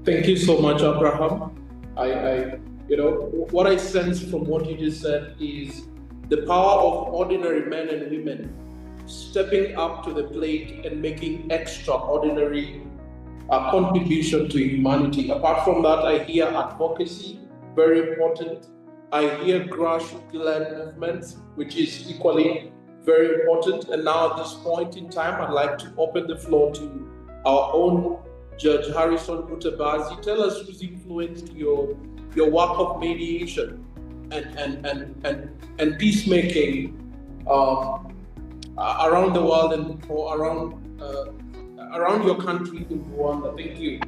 Thank you so much, Abraham. What I sense from what you just said is the power of ordinary men and women stepping up to the plate and making extraordinary contribution to humanity. Apart from that, I hear advocacy, very important. I hear grassroots-led movements, which is equally very important. And now at this point in time, I'd like to open the floor to our own Judge Harrison Mutabazi. Tell us who's influenced your work of mediation and peacemaking around the world and or around your country in Rwanda. Thank you.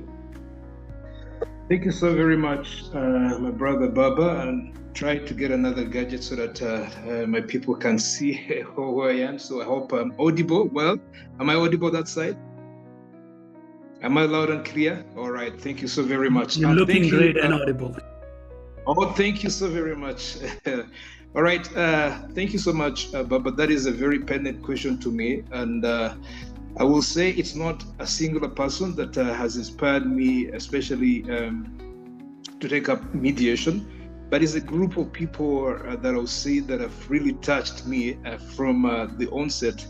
Thank you so very much, my brother Baba, and try to get another gadget so that my people can see who I am. So I hope I'm audible. Well, am I audible that side? Am I loud and clear? All right. Thank you so very much. You're looking great and audible. Oh, thank you so very much. All right. Thank you so much, Baba. That is a very pertinent question to me. And I will say it's not a singular person that has inspired me, especially to take up mediation, but it's a group of people that I'll say that have really touched me from the onset.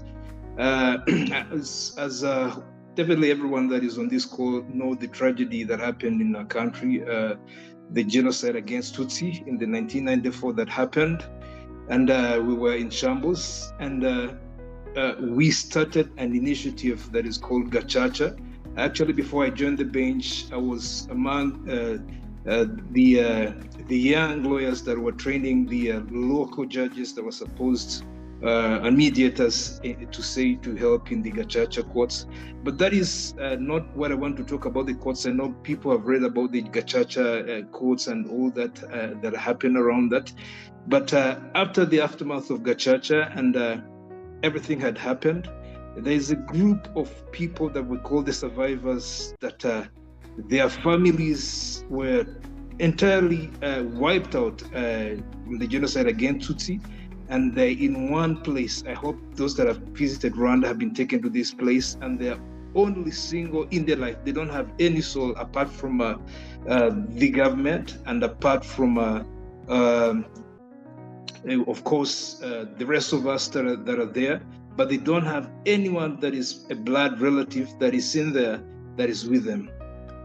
Definitely everyone that is on this call know the tragedy that happened in our country, the genocide against Tutsi in the 1994 that happened. And we were in shambles, and we started an initiative that is called Gachacha. Actually, before I joined the bench, I was among the young lawyers that were training the local judges that were supposed and mediators to help in the Gachacha courts. But that is not what I want to talk about the courts. I know people have read about the Gachacha courts and all that that happened around that. But after the aftermath of Gachacha and everything had happened, there's a group of people that we call the survivors that their families were entirely wiped out in the genocide against Tutsi. and they're in one place. I hope those that have visited Rwanda have been taken to this place, and they're only single in their life. They don't have any soul apart from the government and apart from, of course, the rest of us that are there. But they don't have anyone that is a blood relative that is in there, that is with them.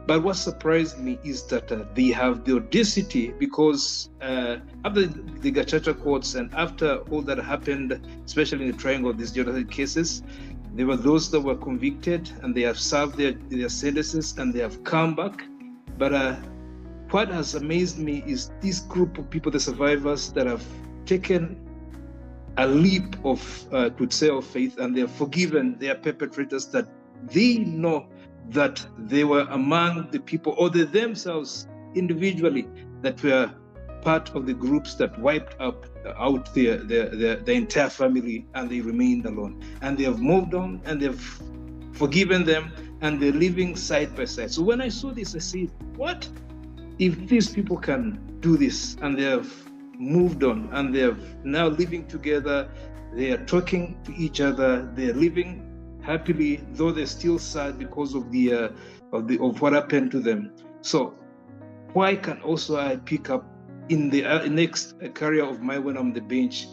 But what surprised me is that they have the audacity, because after the Gachacha courts and after all that happened, especially in the triangle of these genocide cases, there were those that were convicted and they have served their sentences and they have come back. But what has amazed me is this group of people, the survivors, that have taken a leap of, could say, of faith, and they have forgiven their perpetrators, that they know that they were among the people, or they themselves individually, that were part of the groups that wiped out their entire family, and they remained alone. And they have moved on, and they've forgiven them, and they're living side by side. So when I saw this, I said, what? If these people can do this, and they have moved on, and they're now living together, they are talking to each other, they're living happily, though they're still sad because of of what happened to them. So why can also I pick up in the next career of mine, when I'm on the bench,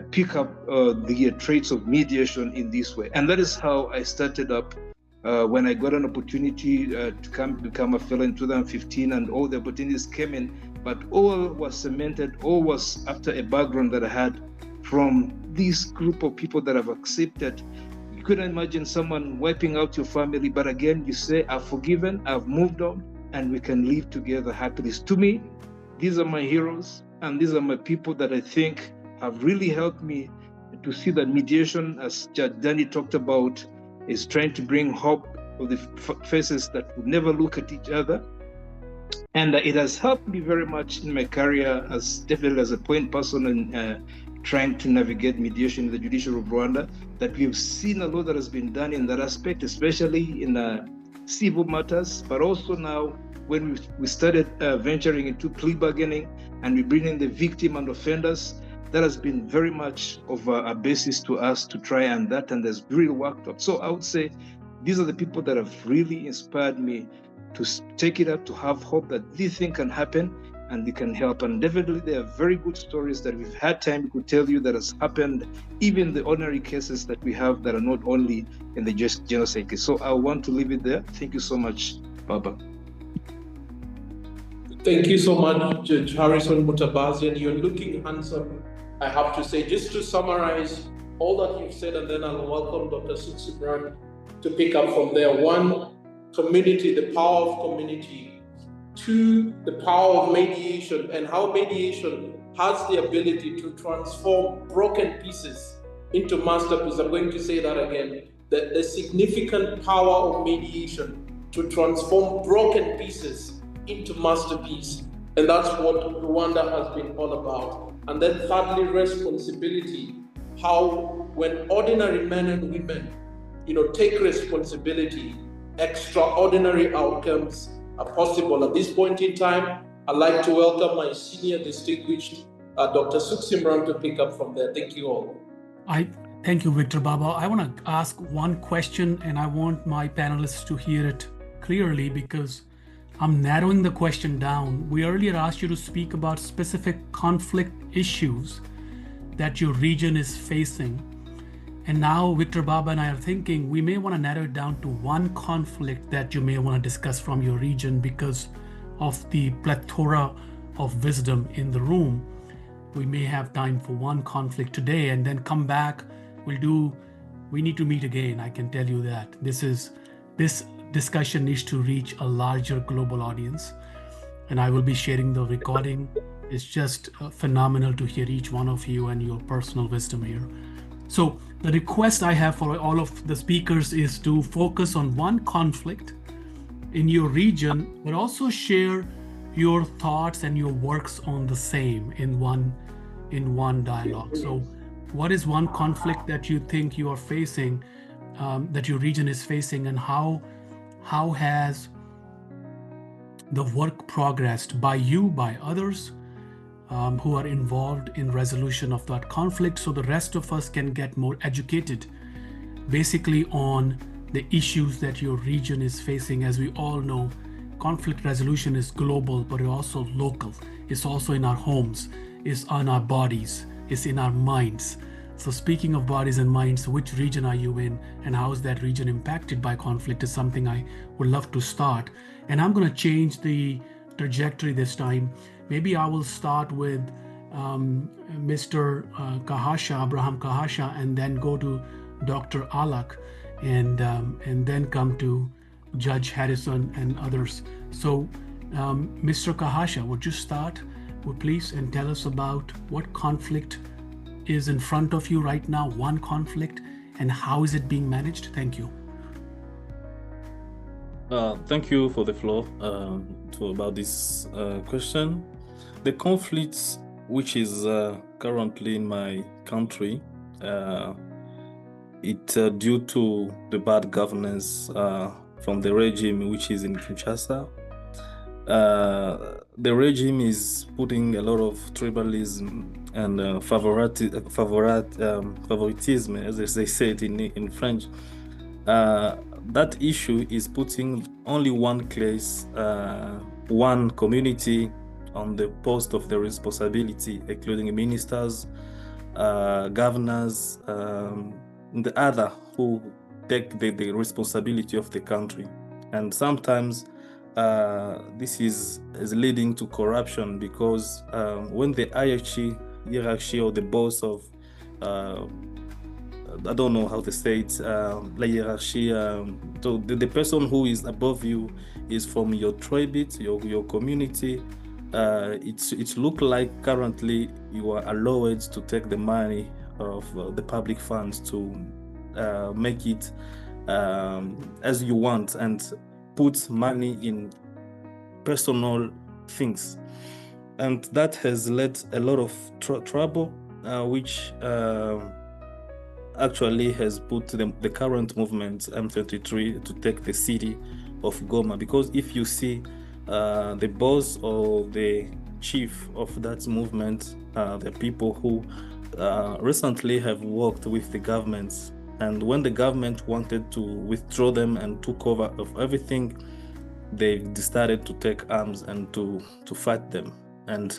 pick up the traits of mediation in this way? And that is how I started up when I got an opportunity to become a fellow in 2015, and all the opportunities came in, but all was cemented, all was after a background that I had from this group of people that have accepted. You couldn't imagine someone wiping out your family, but again, you say, I've forgiven, I've moved on, and we can live together happily. To me, these are my heroes, and these are my people that I think have really helped me to see that mediation, as Judge Danny talked about, is trying to bring hope of the faces that would never look at each other. And it has helped me very much in my career, as definitely as a point person in trying to navigate mediation in the judiciary of Rwanda, that we've seen a lot that has been done in that aspect, especially in civil matters, but also now when we started venturing into plea bargaining and we bring in the victim and offenders, that has been very much of a basis to us to try and has really worked out. So I would say these are the people that have really inspired me to take it up, to have hope that this thing can happen and they can help. And definitely there are very good stories that we've had time to tell you that has happened, even the ordinary cases that we have that are not only in the genocide case. So I want to leave it there. Thank you so much, Baba. Thank you so much, Judge Harrison Mutabazi, and you're looking handsome, I have to say. Just to summarize all that you've said, and then I'll welcome Dr. Sukhsimranjit to pick up from there. One, community, the power of community. Two, the power of mediation, and how mediation has the ability to transform broken pieces into masterpieces. I'm going to say that again. The significant power of mediation to transform broken pieces into masterpiece. And that's what Rwanda has been all about. And then thirdly, responsibility. How when ordinary men and women, take responsibility, extraordinary outcomes are possible. At this point in time, I'd like to welcome my senior distinguished Dr. Sukhsimranjit to pick up from there. Thank you all. Thank you, Victor Baba. I want to ask one question, and I want my panelists to hear it clearly because I'm narrowing the question down. We earlier asked you to speak about specific conflict issues that your region is facing. And now Victor Baba and I are thinking we may want to narrow it down to one conflict that you may want to discuss from your region because of the plethora of wisdom in the room. We may have time for one conflict today and then come back. We need to meet again. I can tell you that this discussion needs to reach a larger global audience. And I will be sharing the recording. It's just phenomenal to hear each one of you and your personal wisdom here. So the request I have for all of the speakers is to focus on one conflict in your region, but also share your thoughts and your works on the same in one dialogue. So what is one conflict that you think you are facing, that your region is facing, and how has the work progressed by you, by others, who are involved in resolution of that conflict, so the rest of us can get more educated basically on the issues that your region is facing. As we all know, conflict resolution is global, but it's also local. It's also in our homes, it's on our bodies, it's in our minds. So speaking of bodies and minds, which region are you in and how is that region impacted by conflict is something I would love to start. And I'm going to change the trajectory this time. Maybe I will start with Mr. Kahasha, Abraham Kahasha, and then go to Dr. Alak, and then come to Judge Harrison and others. So Mr. Kahasha, would you start, please, and tell us about what conflict is in front of you right now, one conflict, and how is it being managed? Thank you. Thank you for the floor about this question. The conflict which is currently in my country, it's due to the bad governance from the regime which is in Kinshasa. The regime is putting a lot of tribalism and favoritism, as they say it in French. That issue is putting only one class, one community on the post of the responsibility, including ministers, governors, the other who take the responsibility of the country. And sometimes this is leading to corruption, because when the hierarchy or the boss of I don't know how to say it, la hiérarchie, so the person who is above you is from your tribe, your community. It's look like currently you are allowed to take the money of the public funds to make it as you want and put money in personal things, and that has led a lot of trouble, which actually has put the current movement M23 to take the city of Goma. Because if you see the boss or the chief of that movement, the people who recently have worked with the governments, and when the government wanted to withdraw them and took over of everything, they decided to take arms and to fight them. And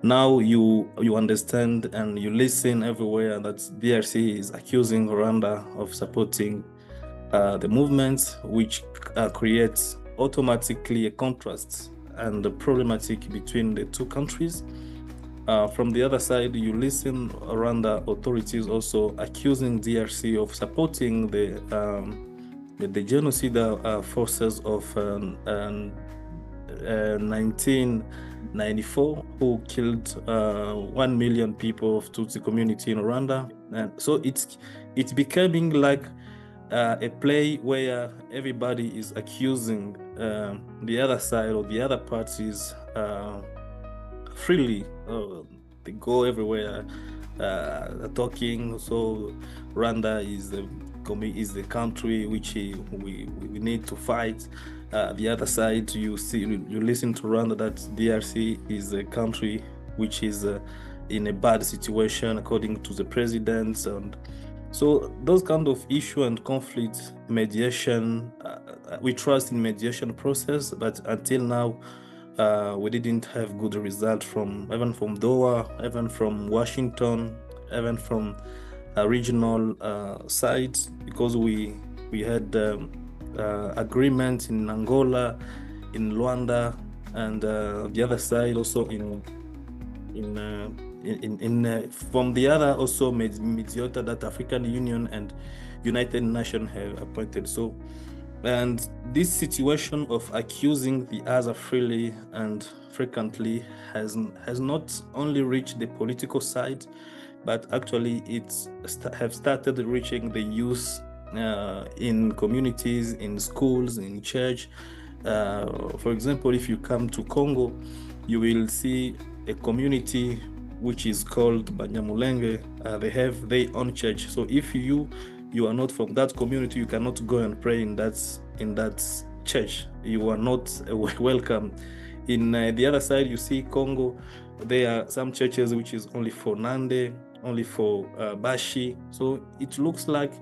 now you understand and you listen everywhere that DRC is accusing Rwanda of supporting the movement, which creates automatically a contrast and a problematic between the two countries. From the other side, you listen Rwanda authorities also accusing DRC of supporting the genocide forces of 1994, who killed 1 million people of Tutsi community in Rwanda. And so it's becoming like a play where everybody is accusing the other side or the other parties freely. They go everywhere talking. So Rwanda is the country which we need to fight. The other side, you listen to Rwanda that DRC is a country which is in a bad situation according to the president. And so those kind of issue and conflict mediation, we trust in mediation process, but until now we didn't have good result even from Doha, even from Washington, even from regional sides, because we had agreement in Angola, in Luanda, and the other side also from the other also mediator that African Union and United Nations have appointed. So, and this situation of accusing the other freely and frequently has not only reached the political side, but actually have started reaching the youth in communities, in schools, in church. For example, if you come to Congo, you will see a community which is called Banyamulenge. They have their own church. So if you are not from that community, you cannot go and pray in that church. You are not welcome. In the other side, you see Congo, there are some churches which is only for Nande, only for Bashi. So it looks like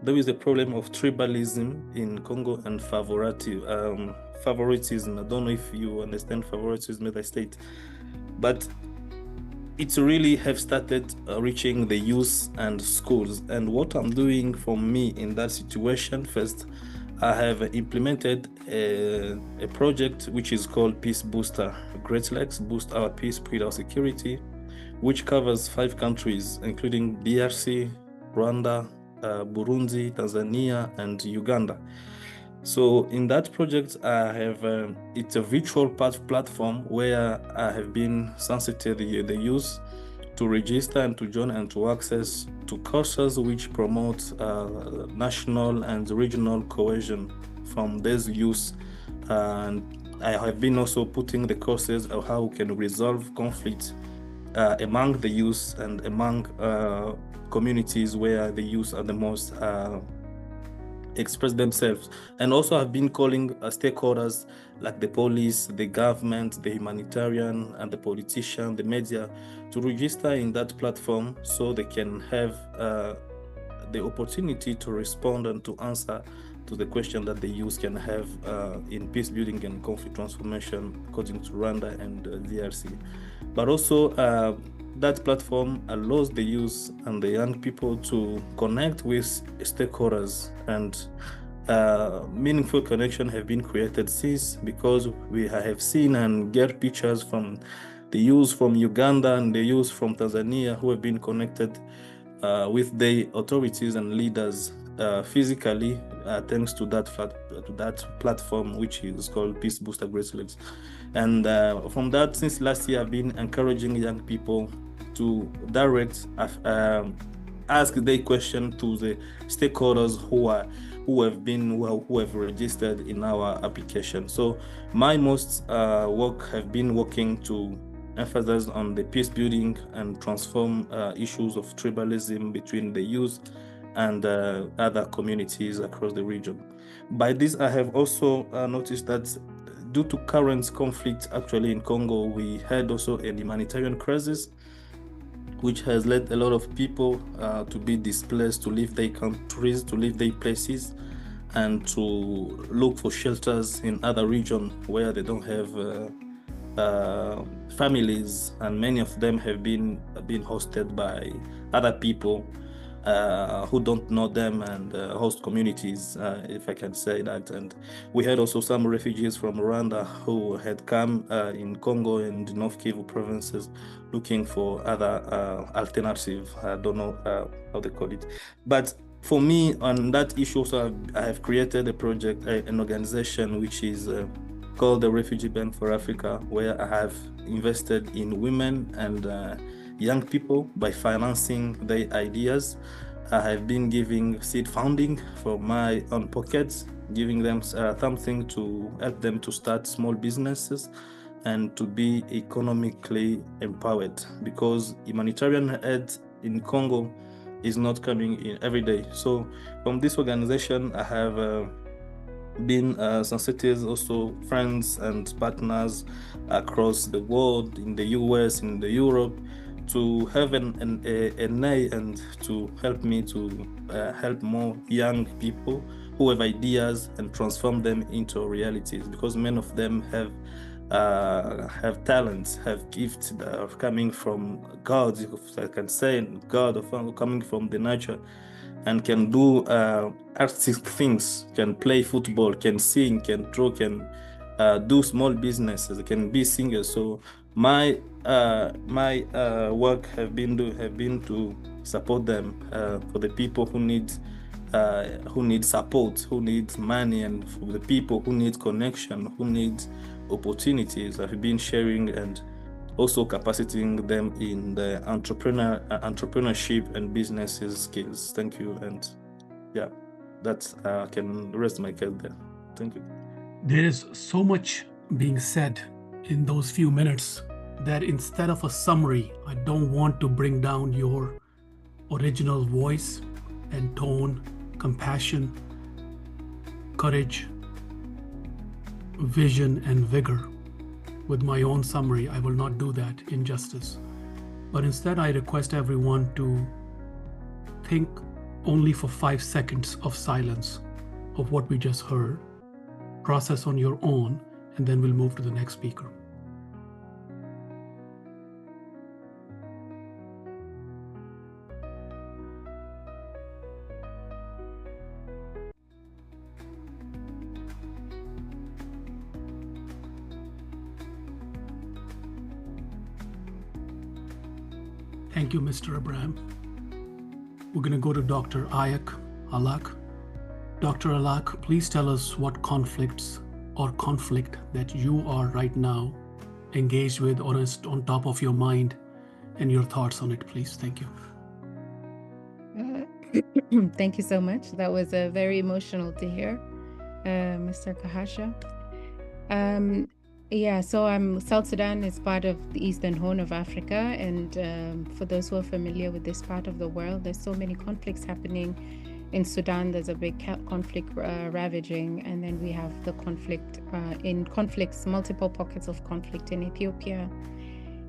there is a problem of tribalism in Congo and favoritism. I don't know if you understand favoritism as I state, but it really have started reaching the youth and schools. And what I'm doing for me in that situation, first, I have implemented a project which is called Peace Booster. Great Lakes Boost Our Peace, Build Our Security, which covers 5 countries, including DRC, Rwanda, Burundi, Tanzania, and Uganda. So in that project, I have it's a virtual platform where I have been sensitive the youth to register and to join and to access to courses which promote national and regional cohesion from these youth. And I have been also putting the courses of how we can resolve conflict among the youth and among communities where the youth are the most express themselves. And also I've been calling stakeholders like the police, the government, the humanitarian, and the politician, the media, to register in that platform so they can have the opportunity to respond and to answer to the question that the youth can have in peace building and conflict transformation according to Rwanda and DRC. But also that platform allows the youth and the young people to connect with stakeholders, and meaningful connection have been created since, because we have seen and get pictures from the youth from Uganda and the youth from Tanzania who have been connected with the authorities and leaders physically thanks to that platform, which is called Peace Booster Great Lakes. And from that, since last year, I've been encouraging young people to direct ask their question to the stakeholders who have registered in our application. So my most work have been working to emphasize on the peace building and transform issues of tribalism between the youth and other communities across the region. By this, I have also noticed that due to current conflict actually in Congo, we had also a humanitarian crisis, which has led a lot of people to be displaced, to leave their countries, to leave their places, and to look for shelters in other regions where they don't have families, and many of them have been hosted by other people who don't know them, and host communities, if I can say that. And we had also some refugees from Rwanda who had come in Congo and North Kivu provinces looking for other alternative, I don't know how they call it. But for me, on that issue, so I have created a project, an organization which is called the Refugee Bank for Africa, where I have invested in women and young people by financing their ideas. I have been giving seed funding from my own pockets, giving them something to help them to start small businesses and to be economically empowered, because humanitarian aid in Congo is not coming in every day. So from this organization, I have been sensitive also friends and partners across the world, in the US, in the Europe, to have an eye and to help me to help more young people who have ideas and transform them into realities, because many of them have talents, have gifts that are coming from God, if I can say, God, coming from the nature, and can do artistic things, can play football, can sing, can draw, can do small businesses, can be singers. So my work have been to support them, for the people who need support, who need money, and for the people who need connection, who need opportunities. I've been sharing and also capacitating them in the entrepreneurship and businesses skills. Thank you. And yeah, that's I can rest my case there. Thank you. There is so much being said in those few minutes that instead of a summary, I don't want to bring down your original voice and tone, compassion, courage, vision, and vigor. with my own summary. I will not do that injustice. But instead, I request everyone to think only for 5 seconds of silence of what we just heard, process on your own, and then we'll move to the next speaker. Thank you, Mr. Abraham. We're going to go to Dr. Alak. Dr. Alak, please tell us what conflicts or conflict that you are right now engaged with or is on top of your mind, and your thoughts on it, please. Thank you. Thank you so much. That was very emotional to hear, Mr. Kahasha. Yeah, so South Sudan is part of the Eastern Horn of Africa, and for those who are familiar with this part of the world, there's so many conflicts happening. In Sudan, there's a big conflict ravaging, and then we have the multiple pockets of conflict in Ethiopia.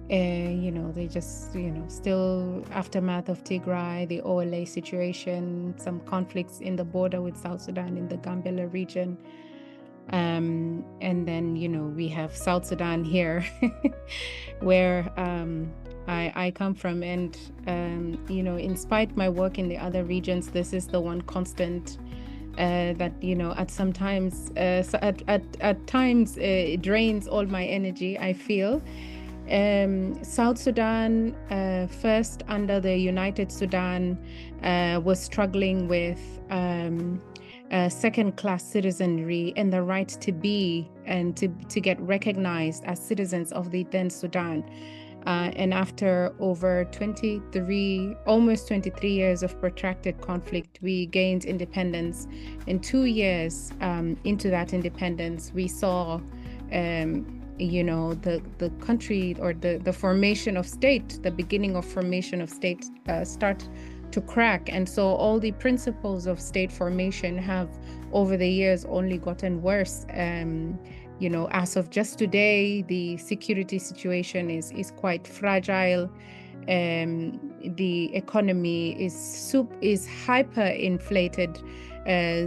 They just, still aftermath of Tigray, the OLA situation, some conflicts in the border with South Sudan in the Gambela region. And then, we have South Sudan here, where I come from. And, in spite of my work in the other regions, this is the one constant that, at times it drains all my energy, I feel. South Sudan, first under the United Sudan, was struggling with second-class citizenry and the right to be and to get recognized as citizens of the then Sudan. And after over almost 23 years of protracted conflict, we gained independence. In 2 years into that independence, we saw the country, or the formation of state, the beginning of formation of state start to crack. And so all the principles of state formation have over the years only gotten worse. As of just today, the security situation is quite fragile. The economy is hyper-inflated.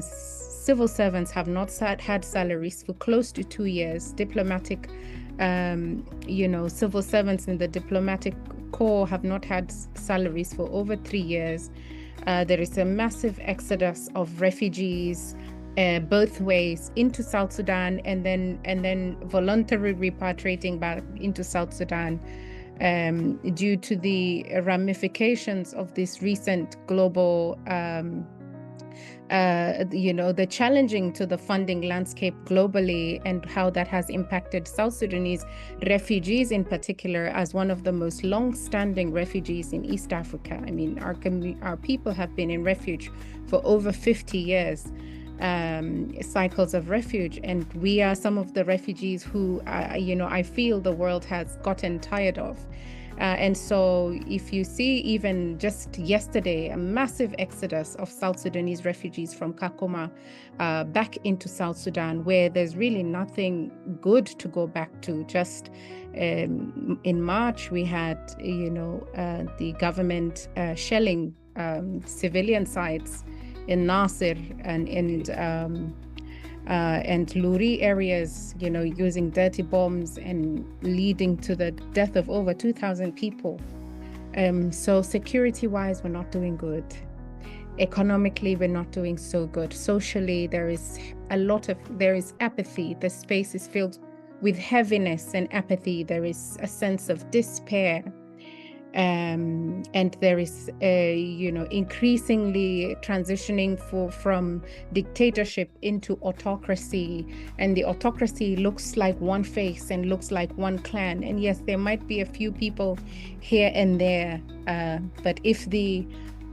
Civil servants have not had salaries for close to 2 years. Diplomatic, civil servants in the diplomatic corps have not had salaries for over 3 years. There is a massive exodus of refugees both ways into South Sudan, and then voluntarily repatriating back into South Sudan due to the ramifications of this recent global the challenging to the funding landscape globally, and how that has impacted South Sudanese refugees in particular, as one of the most long-standing refugees in East Africa. I mean, our people have been in refuge for over 50 years, cycles of refuge, and we are some of the refugees who, I feel the world has gotten tired of. And so if you see, even just yesterday, a massive exodus of South Sudanese refugees from Kakuma back into South Sudan, where there's really nothing good to go back to. Just in March, we had, the government shelling civilian sites in Nasir and Luri areas, using dirty bombs and leading to the death of over 2,000 people. So security-wise, we're not doing good. Economically, we're not doing so good. Socially, there is apathy. The space is filled with heaviness and apathy. There is a sense of despair. And there is, increasingly transitioning from dictatorship into autocracy. And the autocracy looks like one face and looks like one clan. And yes, there might be a few people here and there, but if the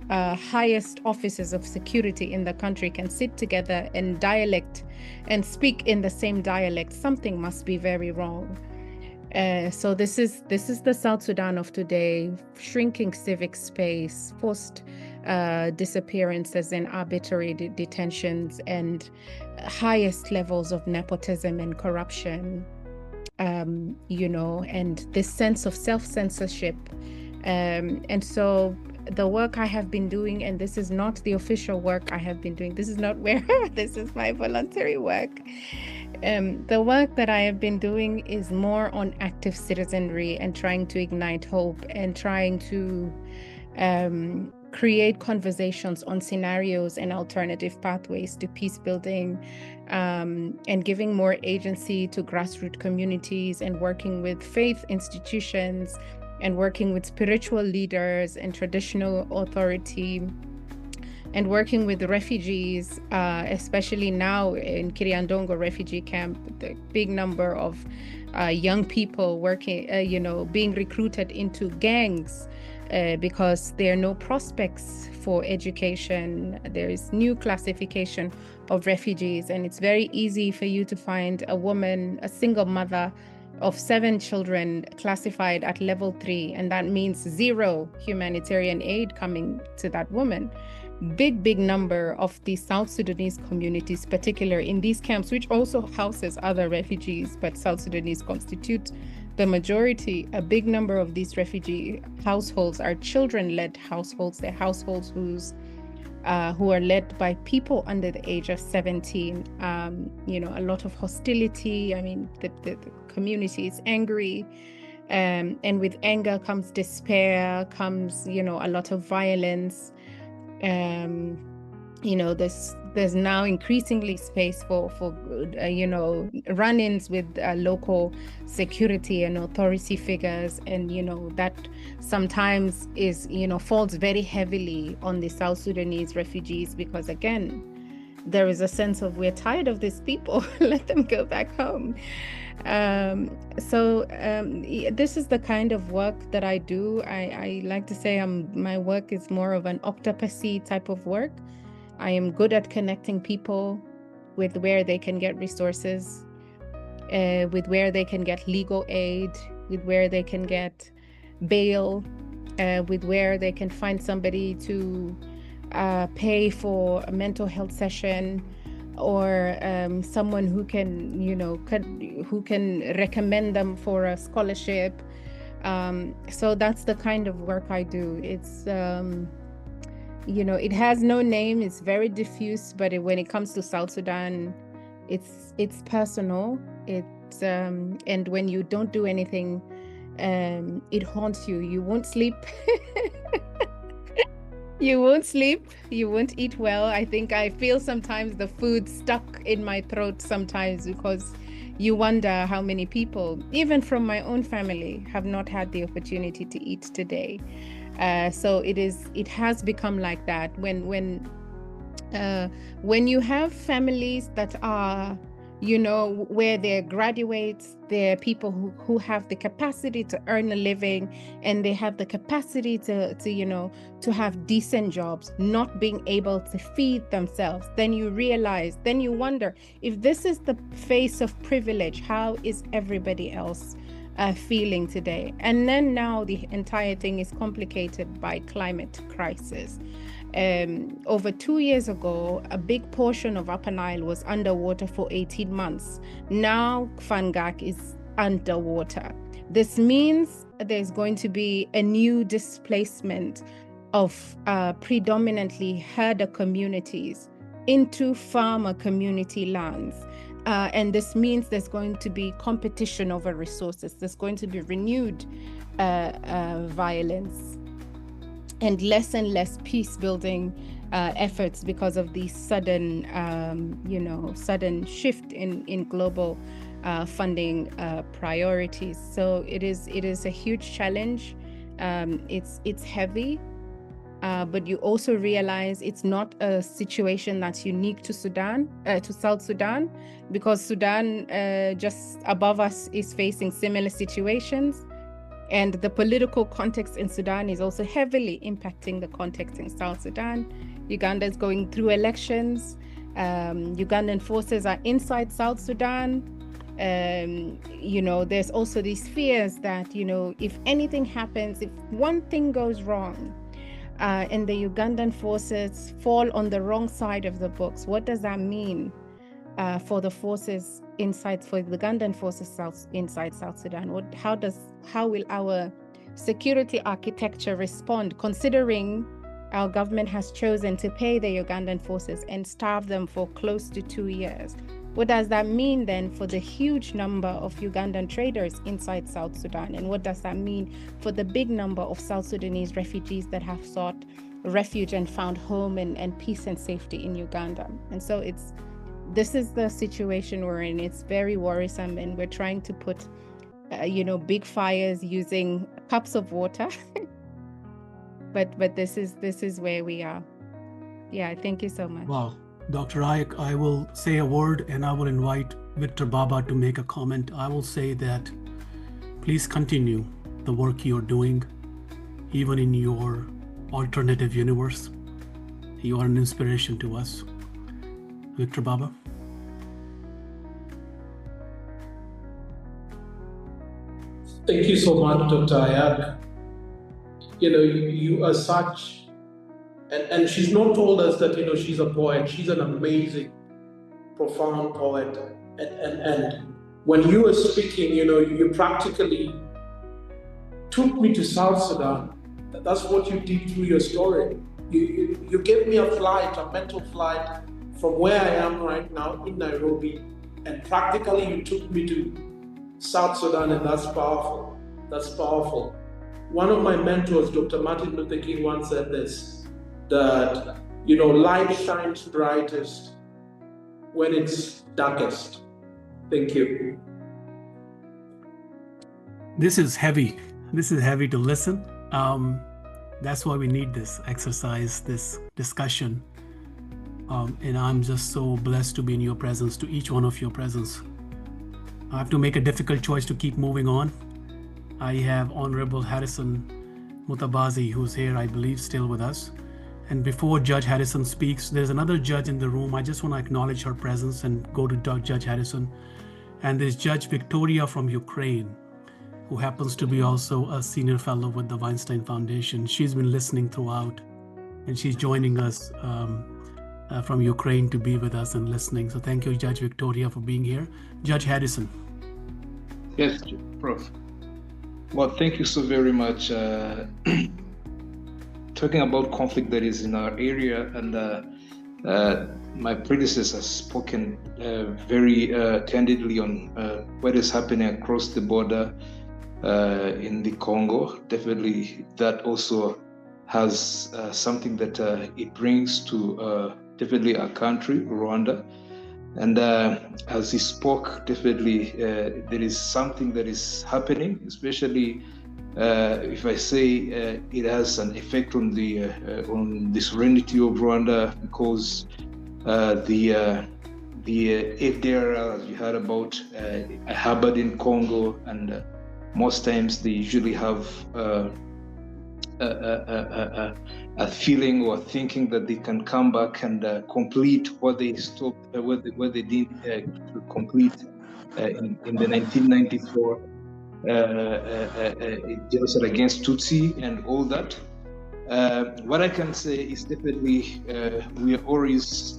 highest officers of security in the country can sit together and dialect and speak in the same dialect, something must be very wrong. So this is the South Sudan of today: shrinking civic space, forced disappearances and arbitrary detentions, and highest levels of nepotism and corruption. and this sense of self-censorship. And so the work I have been doing, and this is not the official work I have been doing, this is not where, this is my voluntary work. The work that I have been doing is more on active citizenry and trying to ignite hope and trying to create conversations on scenarios and alternative pathways to peace building, and giving more agency to grassroots communities, and working with faith institutions, and working with spiritual leaders and traditional authority, and working with refugees, especially now in Kiriandongo refugee camp, the big number of young people working, being recruited into gangs because there are no prospects for education. There is new classification of refugees, and it's very easy for you to find a woman, a single mother of 7 children classified at level 3, and that means 0 humanitarian aid coming to that woman. Big number of the South Sudanese communities, particularly in these camps, which also houses other refugees, but South Sudanese constitute the majority. A big number of these refugee households are children-led households. They're households who are led by people under the age of 17. A lot of hostility. I mean, the community is angry, and with anger comes despair, comes a lot of violence. There's now increasingly space for run-ins with local security and authority figures, and that sometimes is falls very heavily on the South Sudanese refugees, because again, there is a sense of, we're tired of these people, let them go back home. This is the kind of work that I do. I like to say my work is more of an octopussy type of work. I am good at connecting people with where they can get resources, with where they can get legal aid, with where they can get bail, with where they can find somebody to pay for a mental health session, or someone who can recommend them for a scholarship. So that's the kind of work I do. It's it has no name. It's very diffuse, but when it comes to South Sudan, it's personal. It's and when you don't do anything, it haunts you. You won't sleep. You won't sleep, you won't eat well. I think I feel sometimes the food stuck in my throat sometimes, because you wonder how many people, even from my own family, have not had the opportunity to eat today. So it has become like that. When you have families that are where they're graduates, they're people who have the capacity to earn a living, and they have the capacity to have decent jobs, not being able to feed themselves, then you wonder, if this is the face of privilege, how is everybody else feeling today? And then now the entire thing is complicated by climate crisis. Over 2 years ago, a big portion of Upper Nile was underwater for 18 months. Now Fangak is underwater. This means there's going to be a new displacement of predominantly herder communities into farmer community lands. And this means there's going to be competition over resources. There's going to be renewed violence, and less peace building efforts because of the sudden shift in global funding priorities. So it is a huge challenge. It's heavy, but you also realize it's not a situation that's unique to South Sudan, because Sudan just above us is facing similar situations. And the political context in Sudan is also heavily impacting the context in South Sudan. Uganda is going through elections. Ugandan forces are inside South Sudan. There's also these fears that, if anything happens, if one thing goes wrong, and the Ugandan forces fall on the wrong side of the books, what does that mean for the forces insights for the Ugandan forces inside South Sudan? How will our security architecture respond, considering our government has chosen to pay the Ugandan forces and starve them for close to 2 years? What does that mean then for the huge number of Ugandan traders inside South Sudan? And what does that mean for the big number of South Sudanese refugees that have sought refuge and found home and peace and safety in Uganda? And so this is the situation we're in. It's very worrisome, and we're trying to put big fires using cups of water. but this is where we are. Yeah, thank you so much. Wow. Dr. Ayek, I will say a word and I will invite Victor Baba to make a comment. I will say that please continue the work you're doing, even in your alternative universe. You are an inspiration to us. Victor Baba. Thank you so much, Dr. Ayek. You are such, and she's not told us that, she's a poet. She's an amazing, profound poet. And when you were speaking, you practically took me to South Sudan. That's what you did through your story. You gave me a mental flight from where I am right now in Nairobi, and practically you took me to South Sudan, and that's powerful. That's powerful. One of my mentors, Dr. Martin Luther King, once said this, that, light shines brightest when it's darkest. Thank you. This is heavy. This is heavy to listen. That's why we need this exercise, this discussion. And I'm just so blessed to be in your presence, to each one of your presence. I have to make a difficult choice to keep moving on. I have Honorable Harrison Mutabazi, who's here, I believe, still with us. And before Judge Harrison speaks, there's another judge in the room. I just want to acknowledge her presence and go to Judge Harrison. And there's Judge Victoria from Ukraine, who happens to be also a senior fellow with the Weinstein Foundation. She's been listening throughout, and she's joining us from Ukraine to be with us and listening. So thank you, Judge Victoria, for being here. Judge Harrison. Yes, Prof. Well, thank you so very much. Talking about conflict that is in our area, and my predecessor has spoken very candidly on what is happening across the border in the Congo. Definitely, that also has something that it brings to definitely our country, Rwanda. And as he spoke, definitely there is something that is happening, especially if I say it has an effect on the sovereignty of Rwanda, because the FDR, as you heard about, harbored in Congo, and most times they usually have a feeling or thinking that they can come back and complete what they stopped, what they did complete in the 1994 genocide against Tutsi and all that. What I can say is definitely we are always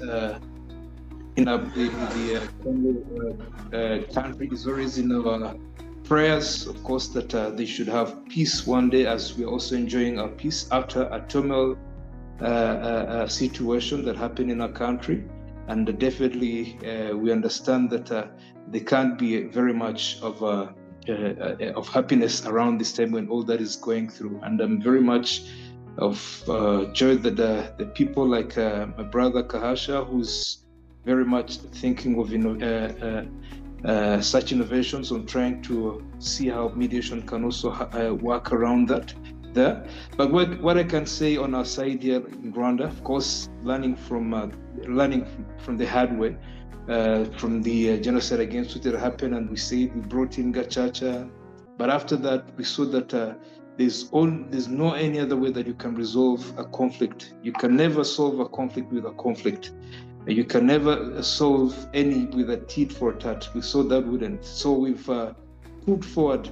in the Congo country is always in our prayers, of course, that they should have peace one day, as we're also enjoying our peace after a turmoil situation that happened in our country. And definitely we understand that there can't be very much of happiness around this time when all that is going through. And I'm very much of joy that the people like my brother Kahasha, who's very much thinking of such innovations on trying to see how mediation can also work around that there. But what I can say on our side here in Rwanda, of course, learning from the hard way, from the genocide against Tutsi that happened, and we brought in Gachacha, but after that we saw that there's no any other way that you can resolve a conflict. You can never solve a conflict with a conflict. You can never solve any with a tit for tat. We saw that wouldn't. So we've put forward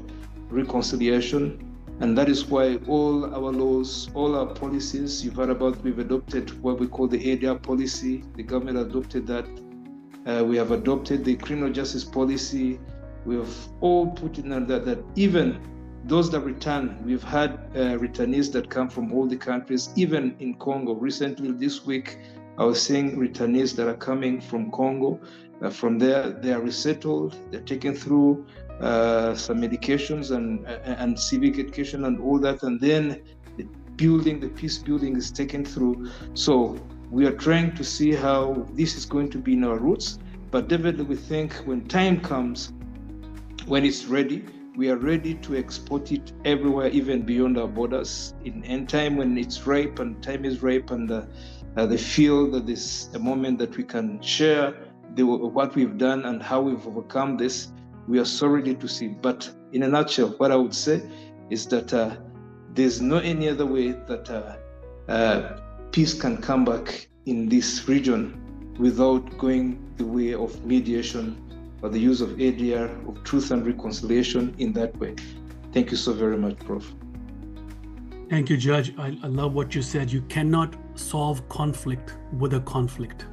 reconciliation, and that is why all our laws, all our policies, you've heard about, we've adopted what we call the ADR policy. The government adopted that We have adopted the criminal justice policy. We have all put in that even those that return, we've had returnees that come from all the countries, even in Congo. Recently, this week, I was seeing returnees that are coming from Congo. From there, they are resettled, they're taken through some medications and civic education and all that, and then the peace building is taken through. So we are trying to see how this is going to be in our roots, but definitely we think when time comes, when it's ready, we are ready to export it everywhere, even beyond our borders. In end time, when it's ripe and time is ripe, and they feel that this is a moment that we can share what we've done and how we've overcome this, we are so ready to see. But in a nutshell, what I would say is that there's no any other way that peace can come back in this region without going the way of mediation or the use of ADR, of truth and reconciliation in that way. Thank you so very much, Prof. Thank you, Judge. I love what you said. You cannot solve conflict with a conflict.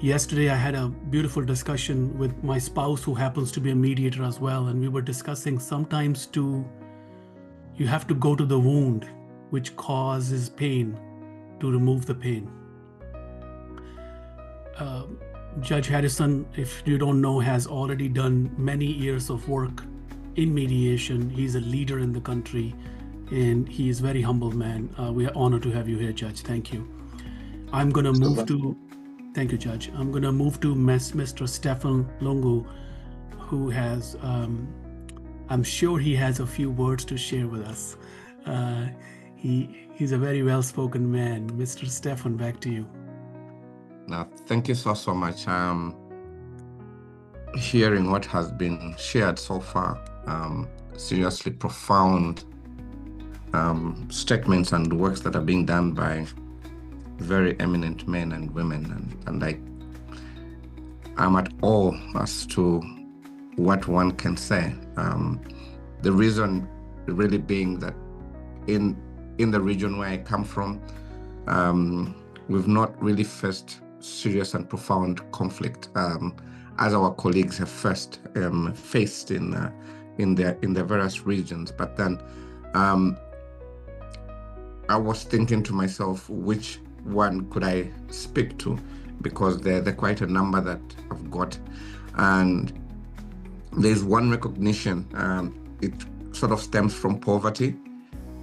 Yesterday, I had a beautiful discussion with my spouse, who happens to be a mediator as well, and we were discussing sometimes you have to go to the wound, which causes pain, to remove the pain. Judge Harrison, if you don't know, has already done many years of work in mediation. He's a leader in the country, and he is a very humble man. We are honored to have you here, Judge. Thank you. I'm going to move to, thank you, Judge. I'm going to move to Mr. Stefan Lungu, who has, I'm sure he has a few words to share with us. He's a very well-spoken man. Mr. Stefan, back to you. Thank you so much. Hearing what has been shared so far, seriously profound statements and works that are being done by very eminent men and women, and I'm at awe as to what one can say. The reason really being that in the region where I come from, we've not really faced serious and profound conflict as our colleagues have first faced in the various regions. But then I was thinking to myself, which one could I speak to? Because there are quite a number that I've got, and there's one recognition. It sort of stems from poverty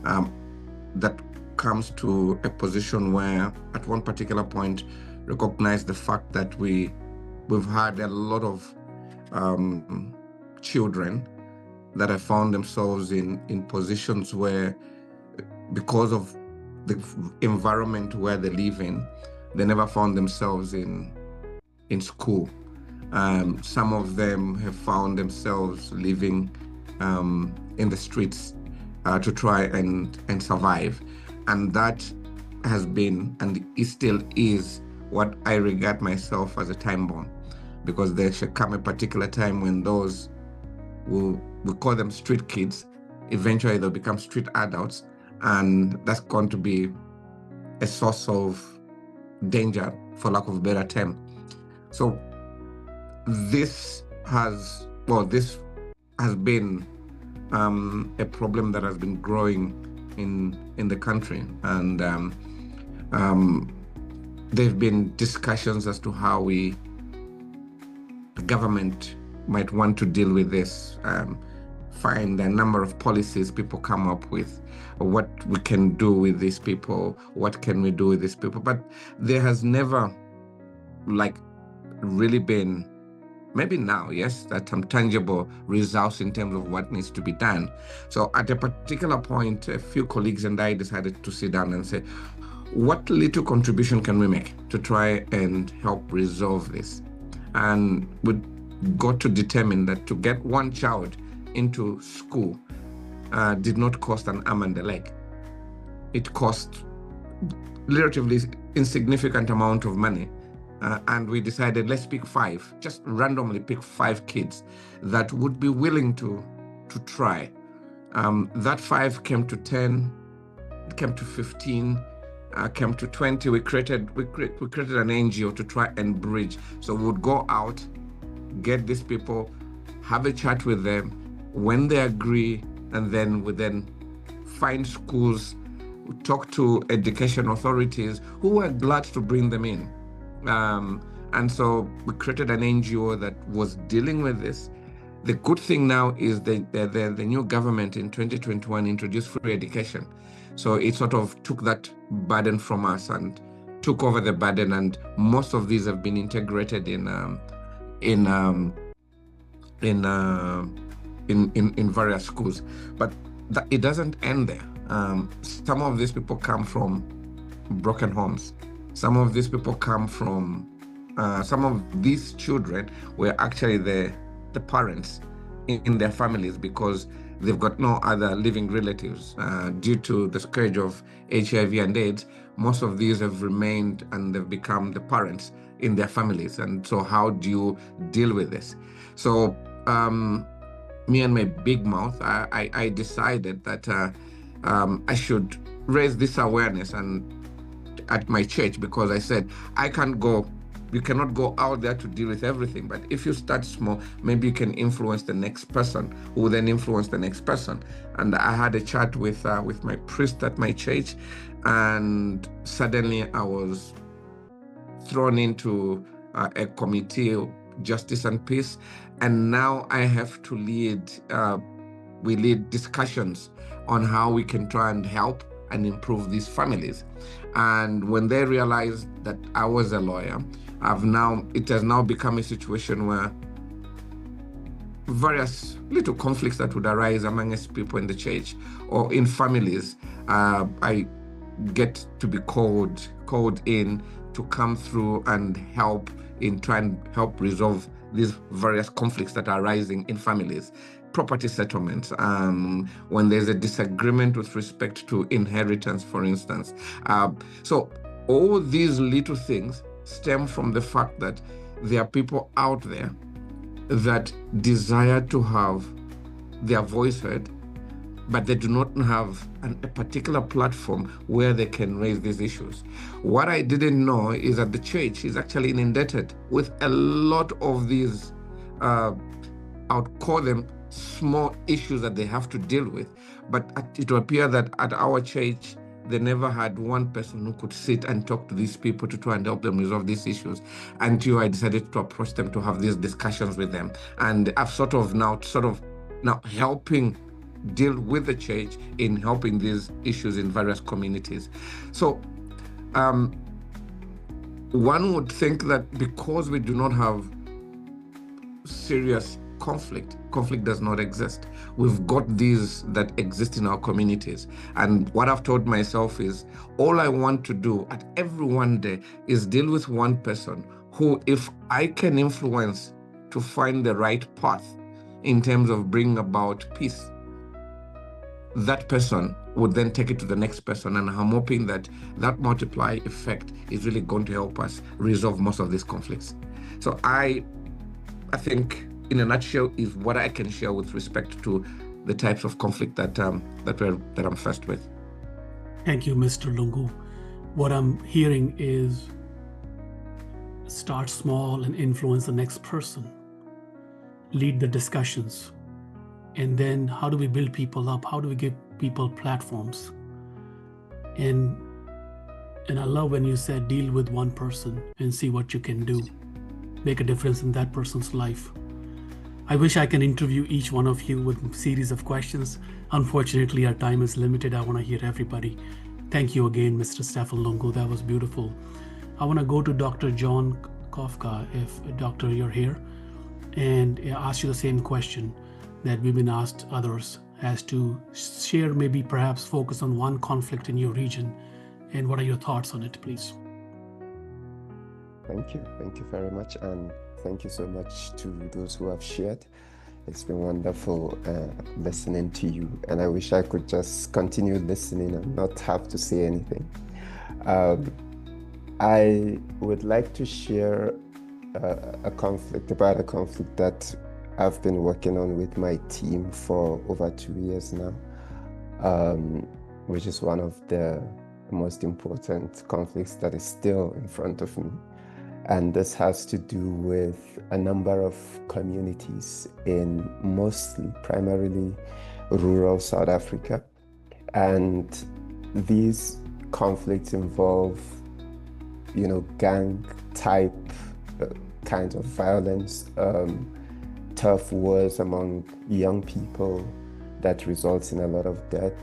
that comes to a position where at one particular point recognize the fact that we've had a lot of children that have found themselves in positions where, because of the environment where they live in, they never found themselves in school. Some of them have found themselves living in the streets to try and survive. And that has been, and it still is, what I regard myself as a time bomb, because there should come a particular time when those, we call them street kids, eventually they'll become street adults, and that's going to be a source of danger, for lack of a better term. So this has been a problem that has been growing in the country, and there have been discussions as to how the government might want to deal with this, find a number of policies people come up with, what we can do with these people, what can we do with these people. But there has never really been, maybe now, yes, that some tangible results in terms of what needs to be done. So at a particular point, a few colleagues and I decided to sit down and say, what little contribution can we make to try and help resolve this? And we got to determine that to get one child into school did not cost an arm and a leg. It cost relatively insignificant amount of money. And we decided, let's pick 5, just randomly pick 5 kids that would be willing to try. That 5 came to 10, it came to 15, came to 20, we created an NGO to try and bridge. So we would go out, get these people, have a chat with them. When they agree, and then we then find schools, talk to education authorities who were glad to bring them in. And so we created an NGO that was dealing with this. The good thing now is the new government in 2021 introduced free education. So it sort of took that burden from us and took over the burden, and most of these have been integrated in various schools. But it doesn't end there. Some of these people come from broken homes. Some of these people come from, some of these children were actually the parents in their families because they've got no other living relatives. Due to the scourge of HIV and AIDS, most of these have remained and they've become the parents in their families. And so how do you deal with this? So me and my big mouth, I decided that I should raise this awareness and at my church, because I said, you cannot go out there to deal with everything, but if you start small, maybe you can influence the next person who will then influence the next person. And I had a chat with my priest at my church, and suddenly I was thrown into a committee, Justice and Peace, and now I have to we lead discussions on how we can try and help and improve these families. And when they realized that I was a lawyer, it has now become a situation where various little conflicts that would arise amongst people in the church or in families, I get to be called in to come through and help resolve these various conflicts that are arising in families. Property settlements, when there's a disagreement with respect to inheritance, for instance. So all these little things stem from the fact that there are people out there that desire to have their voice heard, but they do not have a particular platform where they can raise these issues. What I didn't know is that the church is actually inundated with a lot of these, I would call them small issues that they have to deal with. But it will appear that at our church, they never had one person who could sit and talk to these people to try and help them resolve these issues, until I decided to approach them to have these discussions with them. And I've sort of now helping deal with the church in helping these issues in various communities. So one would think that because we do not have serious conflict does not exist. We've got these that exist in our communities. And what I've told myself is, all I want to do at every one day is deal with one person who, if I can influence to find the right path in terms of bringing about peace, that person would then take it to the next person. And I'm hoping that that multiply effect is really going to help us resolve most of these conflicts. So I think, in a nutshell, is what I can share with respect to the types of conflict that I'm faced with. Thank you, Mr. Lungu. What I'm hearing is start small and influence the next person. Lead the discussions. And then how do we build people up? How do we give people platforms? And I love when you said deal with one person and see what you can do. Make a difference in that person's life. I wish I can interview each one of you with a series of questions. Unfortunately, our time is limited. I want to hear everybody. Thank you again, Mr. Stefan Lungu. That was beautiful. I want to go to Dr. John Kofka, if Doctor, you're here, and ask you the same question that we've been asked others, as to share, maybe perhaps focus on one conflict in your region. And what are your thoughts on it, please? Thank you very much. And thank you so much to those who have shared. It's been wonderful listening to you. And I wish I could just continue listening and not have to say anything. I would like to share a conflict that I've been working on with my team for over 2 years now, which is one of the most important conflicts that is still in front of me. And this has to do with a number of communities in primarily rural South Africa. And these conflicts involve, gang type kinds of violence, tough wars among young people that results in a lot of death,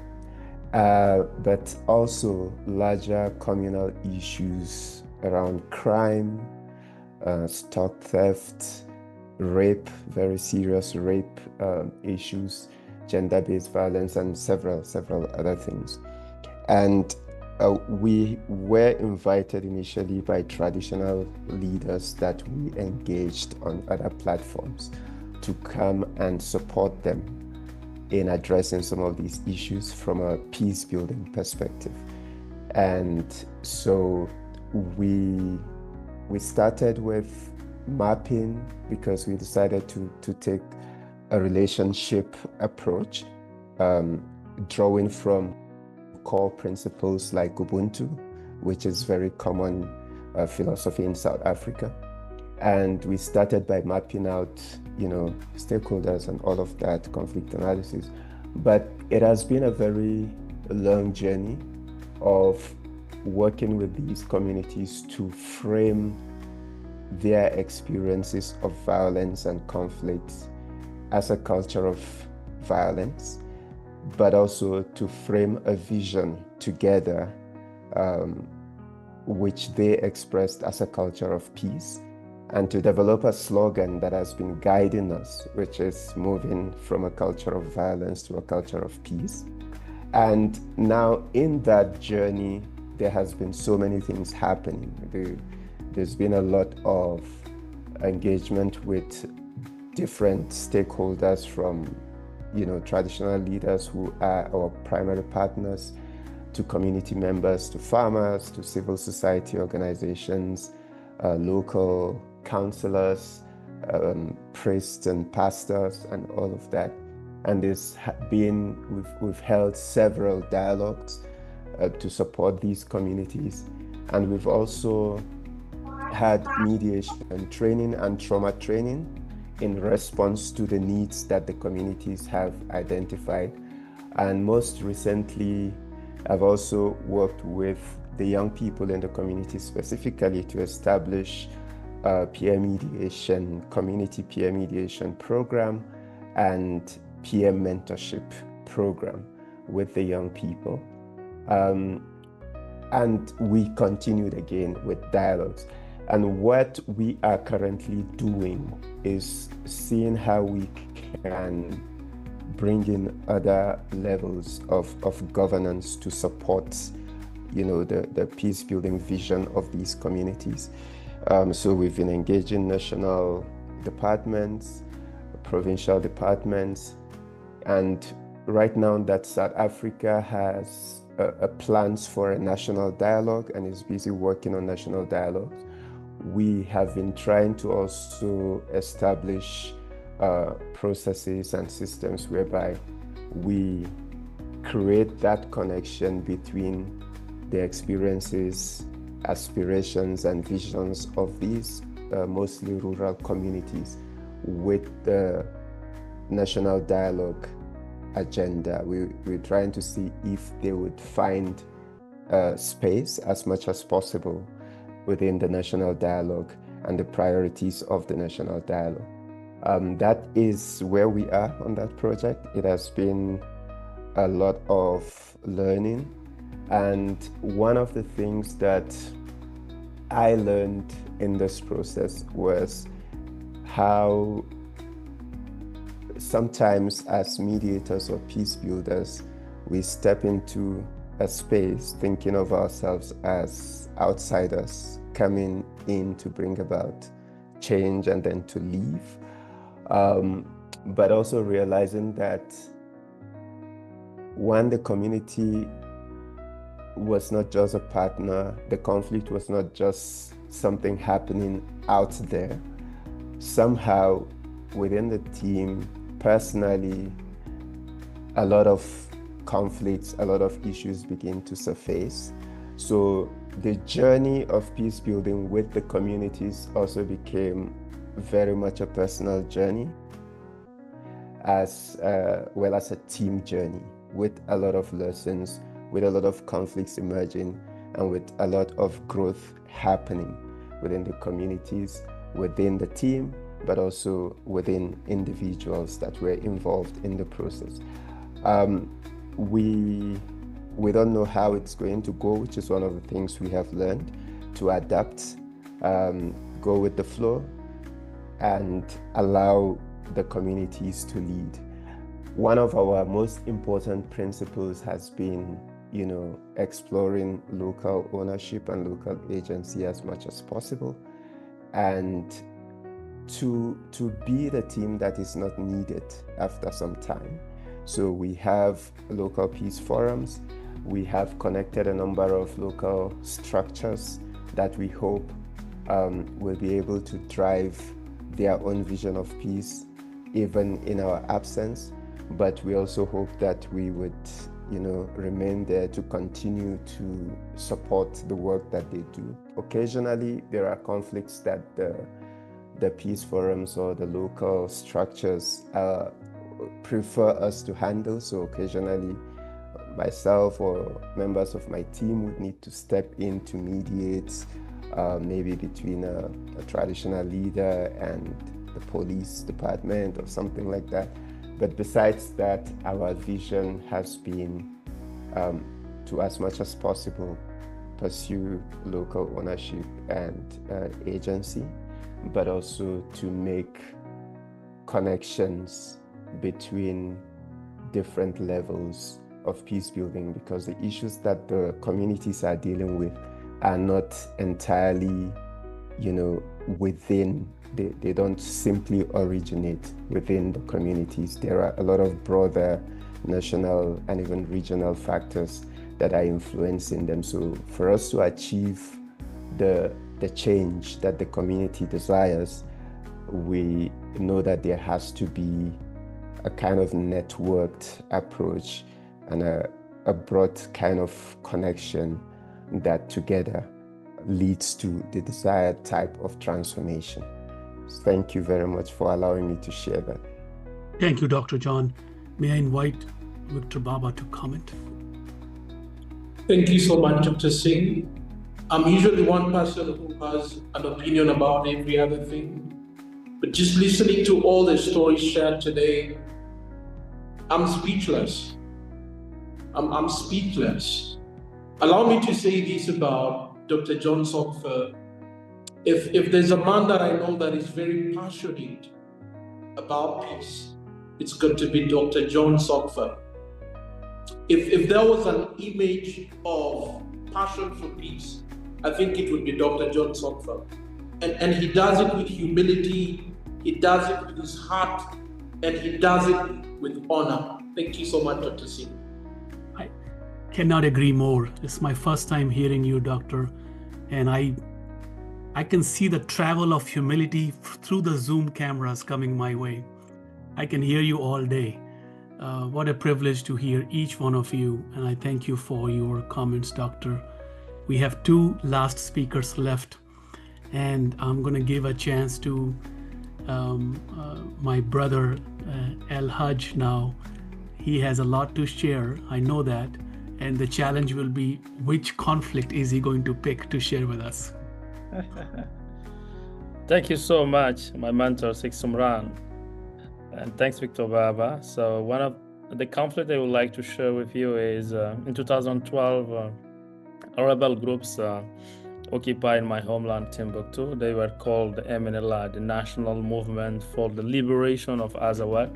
but also larger communal issues around crime, stock theft, rape, very serious rape issues, gender-based violence, and several other things. And we were invited initially by traditional leaders that we engaged on other platforms to come and support them in addressing some of these issues from a peace building perspective. And so we started with mapping because we decided to take a relationship approach, drawing from core principles like Ubuntu, which is very common philosophy in South Africa. And we started by mapping out, stakeholders and all of that, conflict analysis. But it has been a very long journey of working with these communities to frame their experiences of violence and conflict as a culture of violence, but also to frame a vision together, which they expressed as a culture of peace, and to develop a slogan that has been guiding us, which is moving from a culture of violence to a culture of peace. And now in that journey, there has been so many things happening. There's been a lot of engagement with different stakeholders from traditional leaders who are our primary partners, to community members, to farmers, to civil society organizations, local councillors, priests and pastors, and all of that. And we've held several dialogues to support these communities. And we've also had mediation training and trauma training in response to the needs that the communities have identified. And most recently, I've also worked with the young people in the community specifically to establish a peer mediation, community peer mediation program and peer mentorship program with the young people. And we continued again with dialogues. And what we are currently doing is seeing how we can bring in other levels of governance to support, the peace building vision of these communities. So we've been engaging national departments, provincial departments, and right now that South Africa has plans for a national dialogue and is busy working on national dialogues. We have been trying to also establish processes and systems whereby we create that connection between the experiences, aspirations, and visions of these mostly rural communities with the national dialogue agenda. We're trying to see if they would find space as much as possible within the national dialogue and the priorities of the national dialogue. That is where we are on that project. It has been a lot of learning. And one of the things that I learned in this process was how sometimes as mediators or peace builders, we step into a space thinking of ourselves as outsiders coming in to bring about change and then to leave. But also realizing that one, the community was not just a partner, the conflict was not just something happening out there. Somehow within the team, personally, a lot of conflicts, a lot of issues begin to surface. So the journey of peace building with the communities also became very much a personal journey, as well as a team journey, with a lot of lessons, with a lot of conflicts emerging, and with a lot of growth happening within the communities, within the team, but also within individuals that were involved in the process. We don't know how it's going to go, which is one of the things we have learned, to adapt, go with the flow, and allow the communities to lead. One of our most important principles has been, exploring local ownership and local agency as much as possible, and to be the team that is not needed after some time. So we have local peace forums. We have connected a number of local structures that we hope will be able to drive their own vision of peace, even in our absence. But we also hope that we would, remain there to continue to support the work that they do. Occasionally, there are conflicts that the peace forums or the local structures prefer us to handle. So occasionally, myself or members of my team would need to step in to mediate, maybe between a traditional leader and the police department or something like that. But besides that, our vision has been to, as much as possible, pursue local ownership and agency, but also to make connections between different levels of peace building, because the issues that the communities are dealing with are not entirely, within, they don't simply originate within the communities. There are a lot of broader national and even regional factors that are influencing them. So for us to achieve the change that the community desires, we know that there has to be a kind of networked approach and a broad kind of connection that together leads to the desired type of transformation. Thank you very much for allowing me to share that. Thank you, Dr. John. May I invite Victor Baba to comment? Thank you so much, Dr. Singh. I'm usually one person who has an opinion about every other thing, but just listening to all the stories shared today, I'm speechless. I'm speechless. Allow me to say this about Dr. John Sokfer. If there's a man that I know that is very passionate about peace, it's got to be Dr. John Sokfer. If there was an image of passion for peace, I think it would be Dr. John Sokfer. And he does it with humility, he does it with his heart, and he does it with honor. Thank you so much, Dr. Singh. I cannot agree more. It's my first time hearing you, Doctor, and I can see the travel of humility through the Zoom cameras coming my way. I can hear you all day. What a privilege to hear each one of you, and I thank you for your comments, Doctor. We have two last speakers left, and I'm going to give a chance to my brother El Hajj now. He has a lot to share, I know that, and the challenge will be which conflict is he going to pick to share with us. Thank you so much, my mentor, Sukhsimranjit. And thanks, Victor Baba. So one of the conflict I would like to share with you is in 2012, rebel groups occupied my homeland, Timbuktu. They were called the MNLA, the National Movement for the Liberation of Azawad.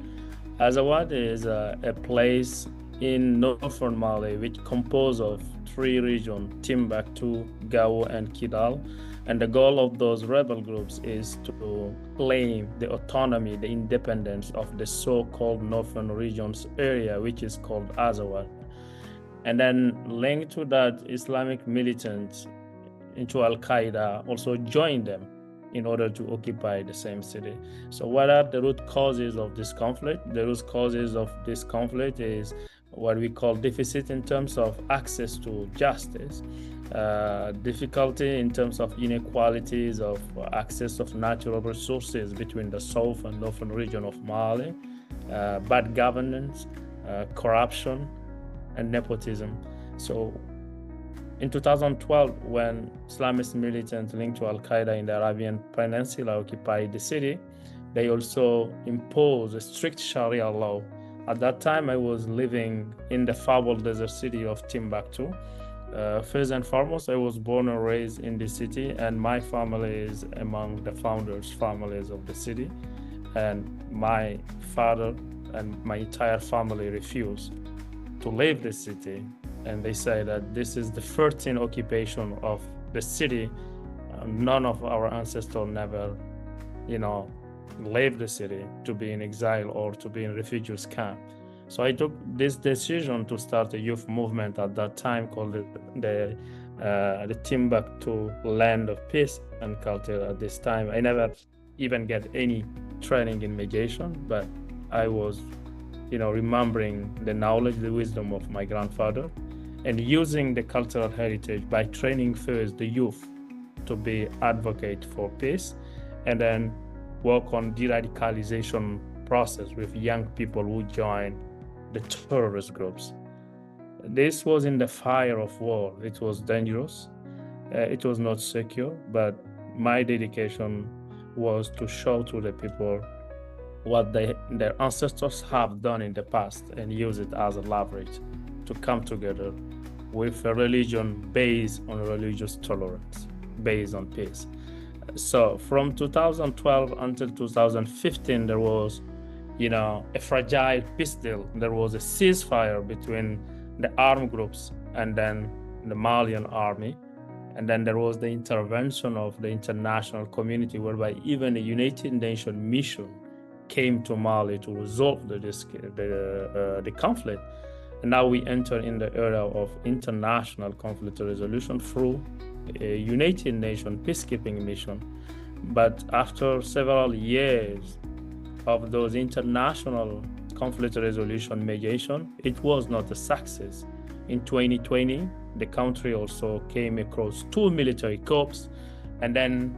Azawad is a place in northern Mali which composed of three regions, Timbuktu, Gao, and Kidal. And the goal of those rebel groups is to claim the autonomy, the independence of the so-called northern regions area, which is called Azawad. And then linked to that, Islamic militants into Al-Qaeda also joined them. in order to occupy the same city. So what are the root causes of this conflict? The root causes of this conflict is what we call deficit in terms of access to justice, difficulty in terms of inequalities of access of natural resources between the south and northern region of Mali, bad governance, corruption, and nepotism. So in 2012, when Islamist militants linked to Al-Qaeda in the Arabian Peninsula occupied the city, they also imposed a strict Sharia law. At that time, I was living in the fabled desert city of Timbuktu. First and foremost, I was born and raised in the city, and my family is among the founders' families of the city. And my father and my entire family refused to leave the city. And they say that this is the 13th occupation of the city. None of our ancestors never, left the city to be in exile or to be in refugees camp. So I took this decision to start a youth movement at that time called the Timbuktu Land of Peace and Culture. At this time, I never even get any training in mediation, but I was, remembering the knowledge, the wisdom of my grandfather, and using the cultural heritage by training first the youth to be advocate for peace, and then work on de-radicalization process with young people who join the terrorist groups. This was in the fire of war. It was dangerous. It was not secure, but my dedication was to show to the people what their ancestors have done in the past and use it as a leverage to come together with a religion based on religious tolerance, based on peace. So from 2012 until 2015, there was, a fragile peace deal. There was a ceasefire between the armed groups and then the Malian army. And then there was the intervention of the international community, whereby even a United Nations mission came to Mali to resolve the conflict. And now we enter in the era of international conflict resolution through a United Nations peacekeeping mission. But after several years of those international conflict resolution mediation, it was not a success. In 2020, the country also came across 2 military coups, and then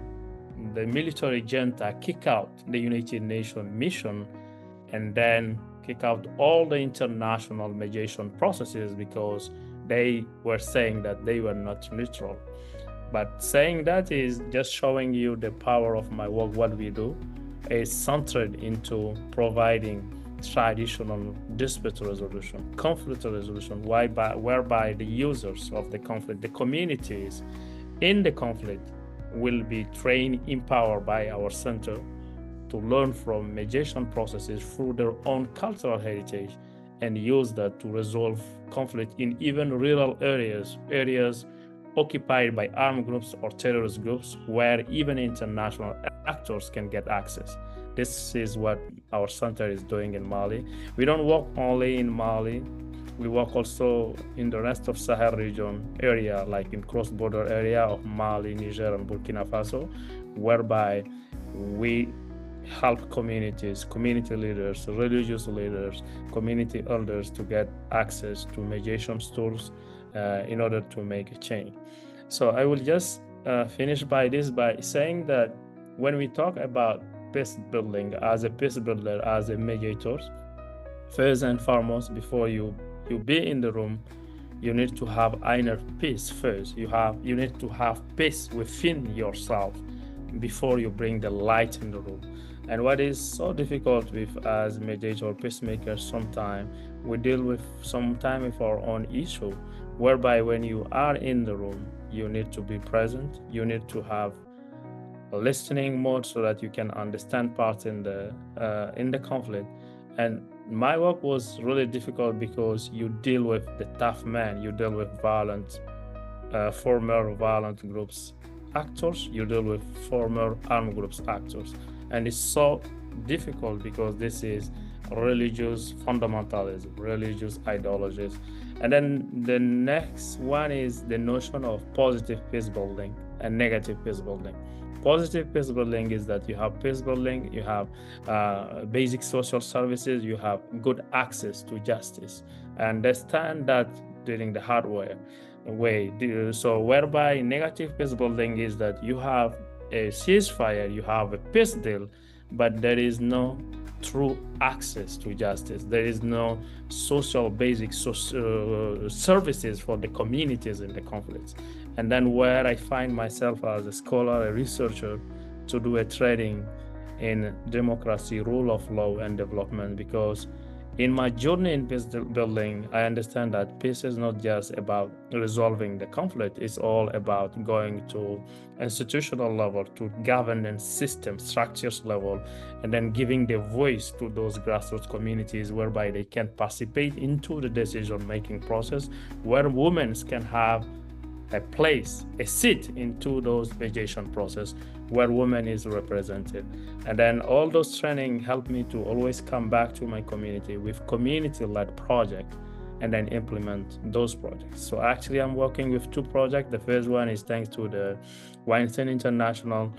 the military junta kicked out the United Nations mission and then kick out all the international mediation processes because they were saying that they were not neutral. But saying that is just showing you the power of my work. What we do is centered into providing traditional dispute resolution, conflict resolution, whereby the users of the conflict, the communities in the conflict, will be trained, empowered by our center to learn from mediation processes through their own cultural heritage and use that to resolve conflict in even rural areas occupied by armed groups or terrorist groups, where even international actors can get access. This is what our center is doing in Mali. We don't work only in Mali. We work also in the rest of Sahel region area, like in cross-border area of Mali, Niger, and Burkina Faso, whereby we help communities, community leaders, religious leaders, community elders to get access to mediation tools in order to make a change. So I will just finish by saying that when we talk about peace building, as a peace builder, as a mediator, first and foremost, before you be in the room, you need to have inner peace first. You need to have peace within yourself before you bring the light in the room. And what is so difficult with as mediator peacemakers, sometimes we deal with our own issue, whereby when you are in the room, you need to be present. You need to have a listening mode so that you can understand parts in the conflict. And my work was really difficult because you deal with the tough man, you deal with former violent groups actors, you deal with former armed groups actors. And it's so difficult because this is religious fundamentalism, religious ideologies. And then the next one is the notion of positive peace building and negative peace building. positive peace building is that you have peace building, you have basic social services, you have good access to justice. I understand that during the hard way. So whereby negative peace building is that you have a ceasefire, you have a peace deal, but there is no true access to justice. There is no basic services for the communities in the conflicts. And then where I find myself as a scholar, a researcher, to do a training in democracy, rule of law, and development, because in my journey in peace building, I understand that peace is not just about resolving the conflict, it's all about going to institutional level, to governance system, structures level, and then giving the voice to those grassroots communities whereby they can participate into the decision-making process, where women can have a place, a seat into those mediation process where women is represented. And then all those training helped me to always come back to my community with community-led project and then implement those projects. So actually I'm working with two projects. The first one is thanks to the Weinstein International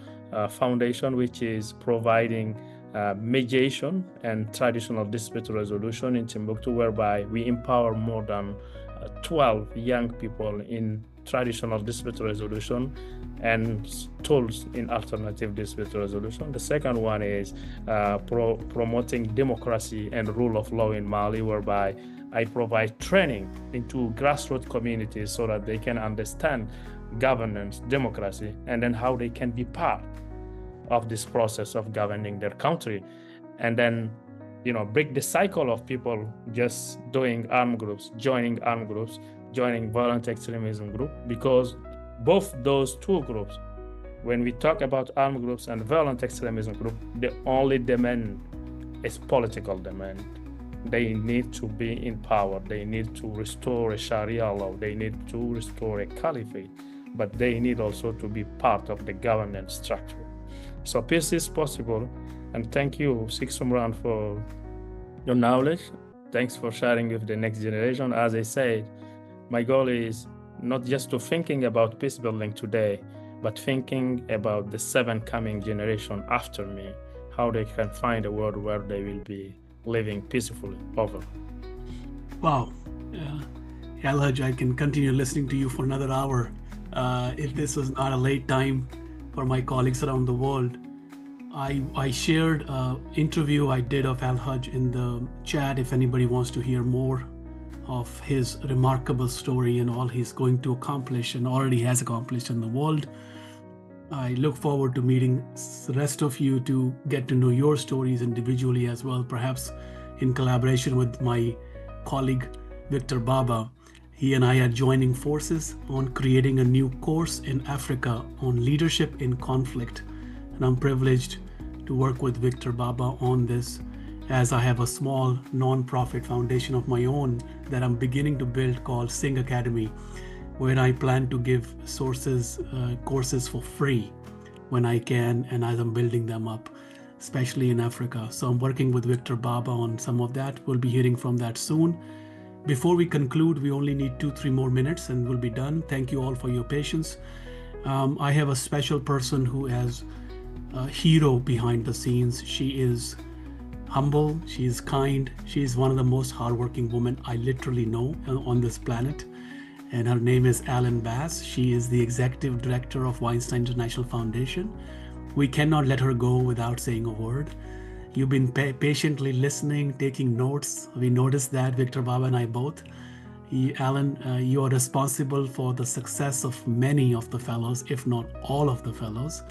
Foundation, which is providing mediation and traditional dispute resolution in Timbuktu, whereby we empower more than 12 young people in traditional dispute resolution and tools in alternative dispute resolution. The second one is promoting democracy and rule of law in Mali, whereby I provide training into grassroots communities so that they can understand governance, democracy, and then how they can be part of this process of governing their country. And then, break the cycle of people just doing armed groups, joining violent extremism group, because both those two groups, when we talk about armed groups and violent extremism group, the only demand is political demand. They need to be in power. They need to restore a Sharia law. They need to restore a caliphate, but they need also to be part of the governance structure. So peace is possible. And thank you, Sukhsimranjit, for your knowledge. Thanks for sharing with the next generation. As I said, my goal is not just to thinking about peace building today, but thinking about the 7 coming generation after me, how they can find a world where they will be living peacefully. Over. Wow. Alhaj, I can continue listening to you for another hour. If this was not a late time for my colleagues around the world, I shared an interview I did of Alhaj in the chat if anybody wants to hear more of his remarkable story and all he's going to accomplish and already has accomplished in the world. I look forward to meeting the rest of you to get to know your stories individually as well, perhaps in collaboration with my colleague, Victor Baba. He and I are joining forces on creating a new course in Africa on leadership in conflict. And I'm privileged to work with Victor Baba on this, as I have a small non-profit foundation of my own that I'm beginning to build called Singh Academy, where I plan to give courses for free when I can and as I'm building them up, especially in Africa. So I'm working with Victor Baba on some of that. We'll be hearing from that soon. Before we conclude, we only need 2-3 more minutes and we'll be done. Thank you all for your patience. I have a special person who has a hero behind the scenes. She is humble, she is kind, she is one of the most hardworking women I literally know on this planet. And her name is Ellen Bass. She is the executive director of Weinstein International Foundation. We cannot let her go without saying a word. You've been patiently listening, taking notes. We noticed that, Victor Baba and I both. Ellen, you are responsible for the success of many of the fellows, if not all of the fellows.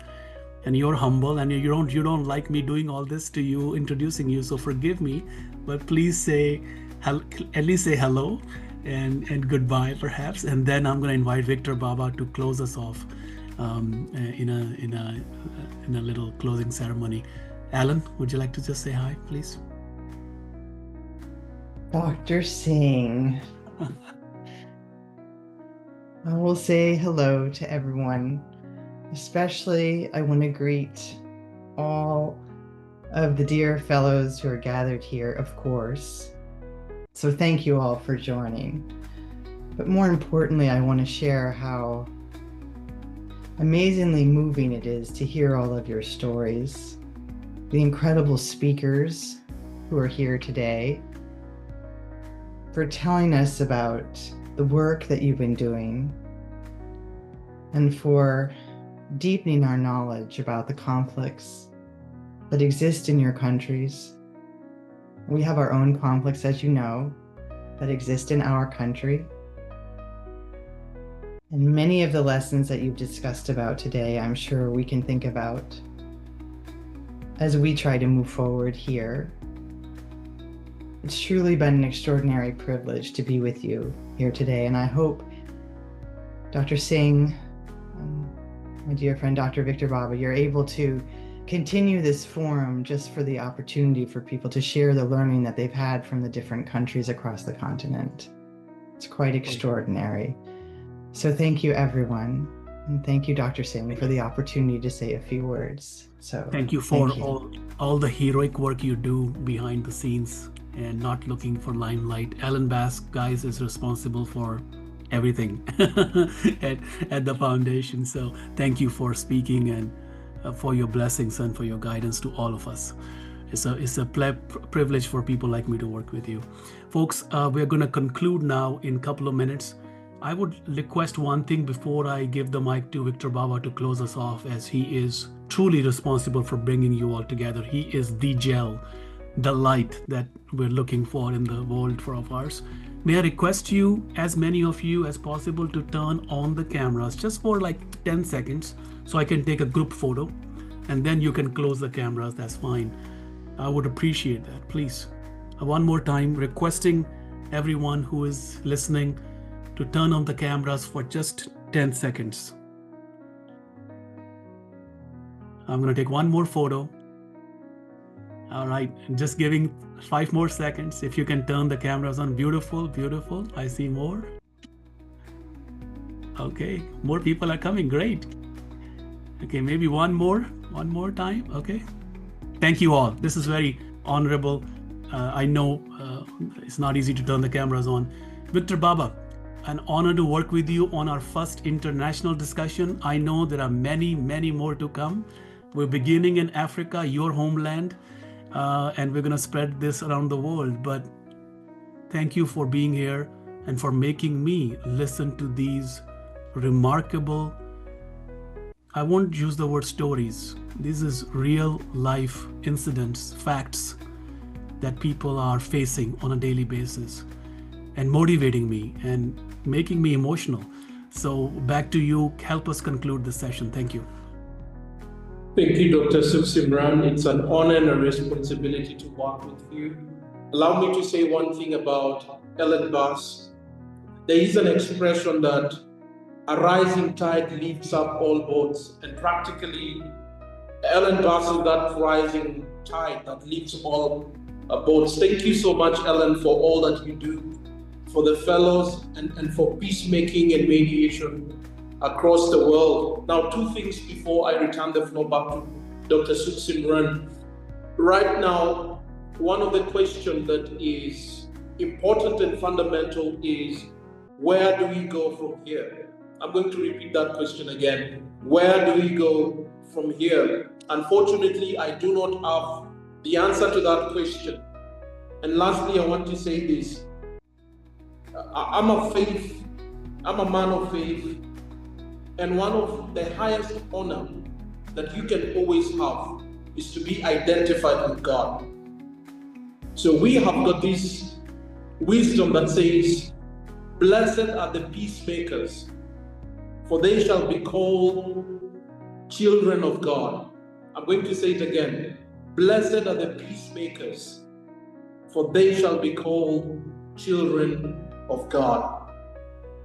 And you're humble, and you don't like me doing all this to you, introducing you, so forgive me, but please at least say hello and goodbye perhaps, and then I'm going to invite Victor Baba to close us off in a little closing ceremony. Alan, would you like to just say hi, please? Dr. Singh. I will say hello to everyone. Especially, I want to greet all of the dear fellows who are gathered here, of course. So thank you all for joining. But more importantly, I want to share how amazingly moving it is to hear all of your stories, the incredible speakers who are here today, for telling us about the work that you've been doing, and for deepening our knowledge about the conflicts that exist in your countries. We have our own conflicts, as you know, that exist in our country. And many of the lessons that you've discussed about today, I'm sure we can think about as we try to move forward here. It's truly been an extraordinary privilege to be with you here today. And I hope, Dr. Singh, my dear friend, Dr. Victor Baba, you're able to continue this forum just for the opportunity for people to share the learning that they've had from the different countries across the continent. It's quite extraordinary. So thank you, everyone. And thank you, Dr. Singh, for the opportunity to say a few words. So thank you for all the heroic work you do behind the scenes and not looking for limelight. Ellen Bass, guys, is responsible for everything at the foundation. So thank you for speaking and for your blessings and for your guidance to all of us. It's a privilege for people like me to work with you. Folks, we're going to conclude now in a couple of minutes. I would request one thing before I give the mic to Victor Baba to close us off, as he is truly responsible for bringing you all together. He is the gel, the light that we're looking for in the world of ours. May I request you, as many of you as possible, to turn on the cameras just for like 10 seconds so I can take a group photo, and then you can close the cameras. That's fine. I would appreciate that. Please, one more time, requesting everyone who is listening to turn on the cameras for just 10 seconds. I'm going to take one more photo. All right, just giving 5 more seconds. If you can turn the cameras on. Beautiful, beautiful. I see more. Okay, more people are coming. Great. Okay, maybe one more time. Okay. Thank you all. This is very honorable. I know it's not easy to turn the cameras on. Victor Baba, an honor to work with you on our first international discussion. I know there are many, many more to come. We're beginning in Africa, your homeland, and we're going to spread this around the world. But thank you for being here and for making me listen to these remarkable, I won't use the word stories. This is real life incidents, facts that people are facing on a daily basis, and motivating me and making me emotional. So back to you. Help us conclude this session. Thank you. Thank you, Dr. Sukhsimran. It's an honor and a responsibility to work with you. Allow me to say one thing about Ellen Bass. There is an expression that a rising tide lifts up all boats, and practically Ellen Bass is that rising tide that lifts all boats. Thank you so much, Ellen, for all that you do for the fellows and for peacemaking and mediation across the world. Now, 2 things before I return the floor back to Dr. Sukhsimran. Right now, one of the questions that is important and fundamental is, where do we go from here? I'm going to repeat that question again. Where do we go from here? Unfortunately, I do not have the answer to that question. And lastly, I want to say this. I'm a man of faith, and one of the highest honor that you can always have is to be identified with God. So we have got this wisdom that says, blessed are the peacemakers, for they shall be called children of God. I'm going to say it again. Blessed are the peacemakers, for they shall be called children of God.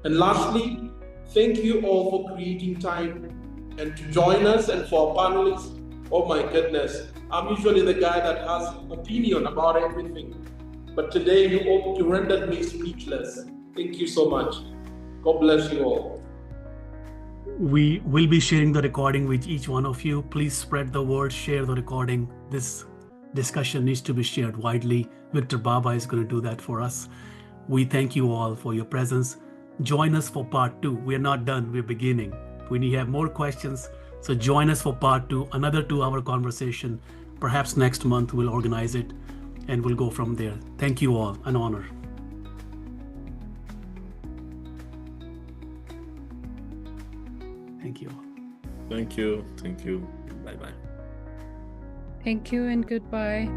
And lastly, thank you all for creating time and to join us, and for our panelists. Oh my goodness, I'm usually the guy that has opinion about everything, but today you rendered me speechless. Thank you so much. God bless you all. We will be sharing the recording with each one of you. Please spread the word, share the recording. This discussion needs to be shared widely. Victor Baba is going to do that for us. We thank you all for your presence. Join us for part 2. We're not done, we're beginning. We have more questions. So join us for part 2, another 2-hour conversation. Perhaps next month we'll organize it and we'll go from there. Thank you all. An honor. Thank you all. Thank you. Thank you. Bye-bye. Thank you and goodbye.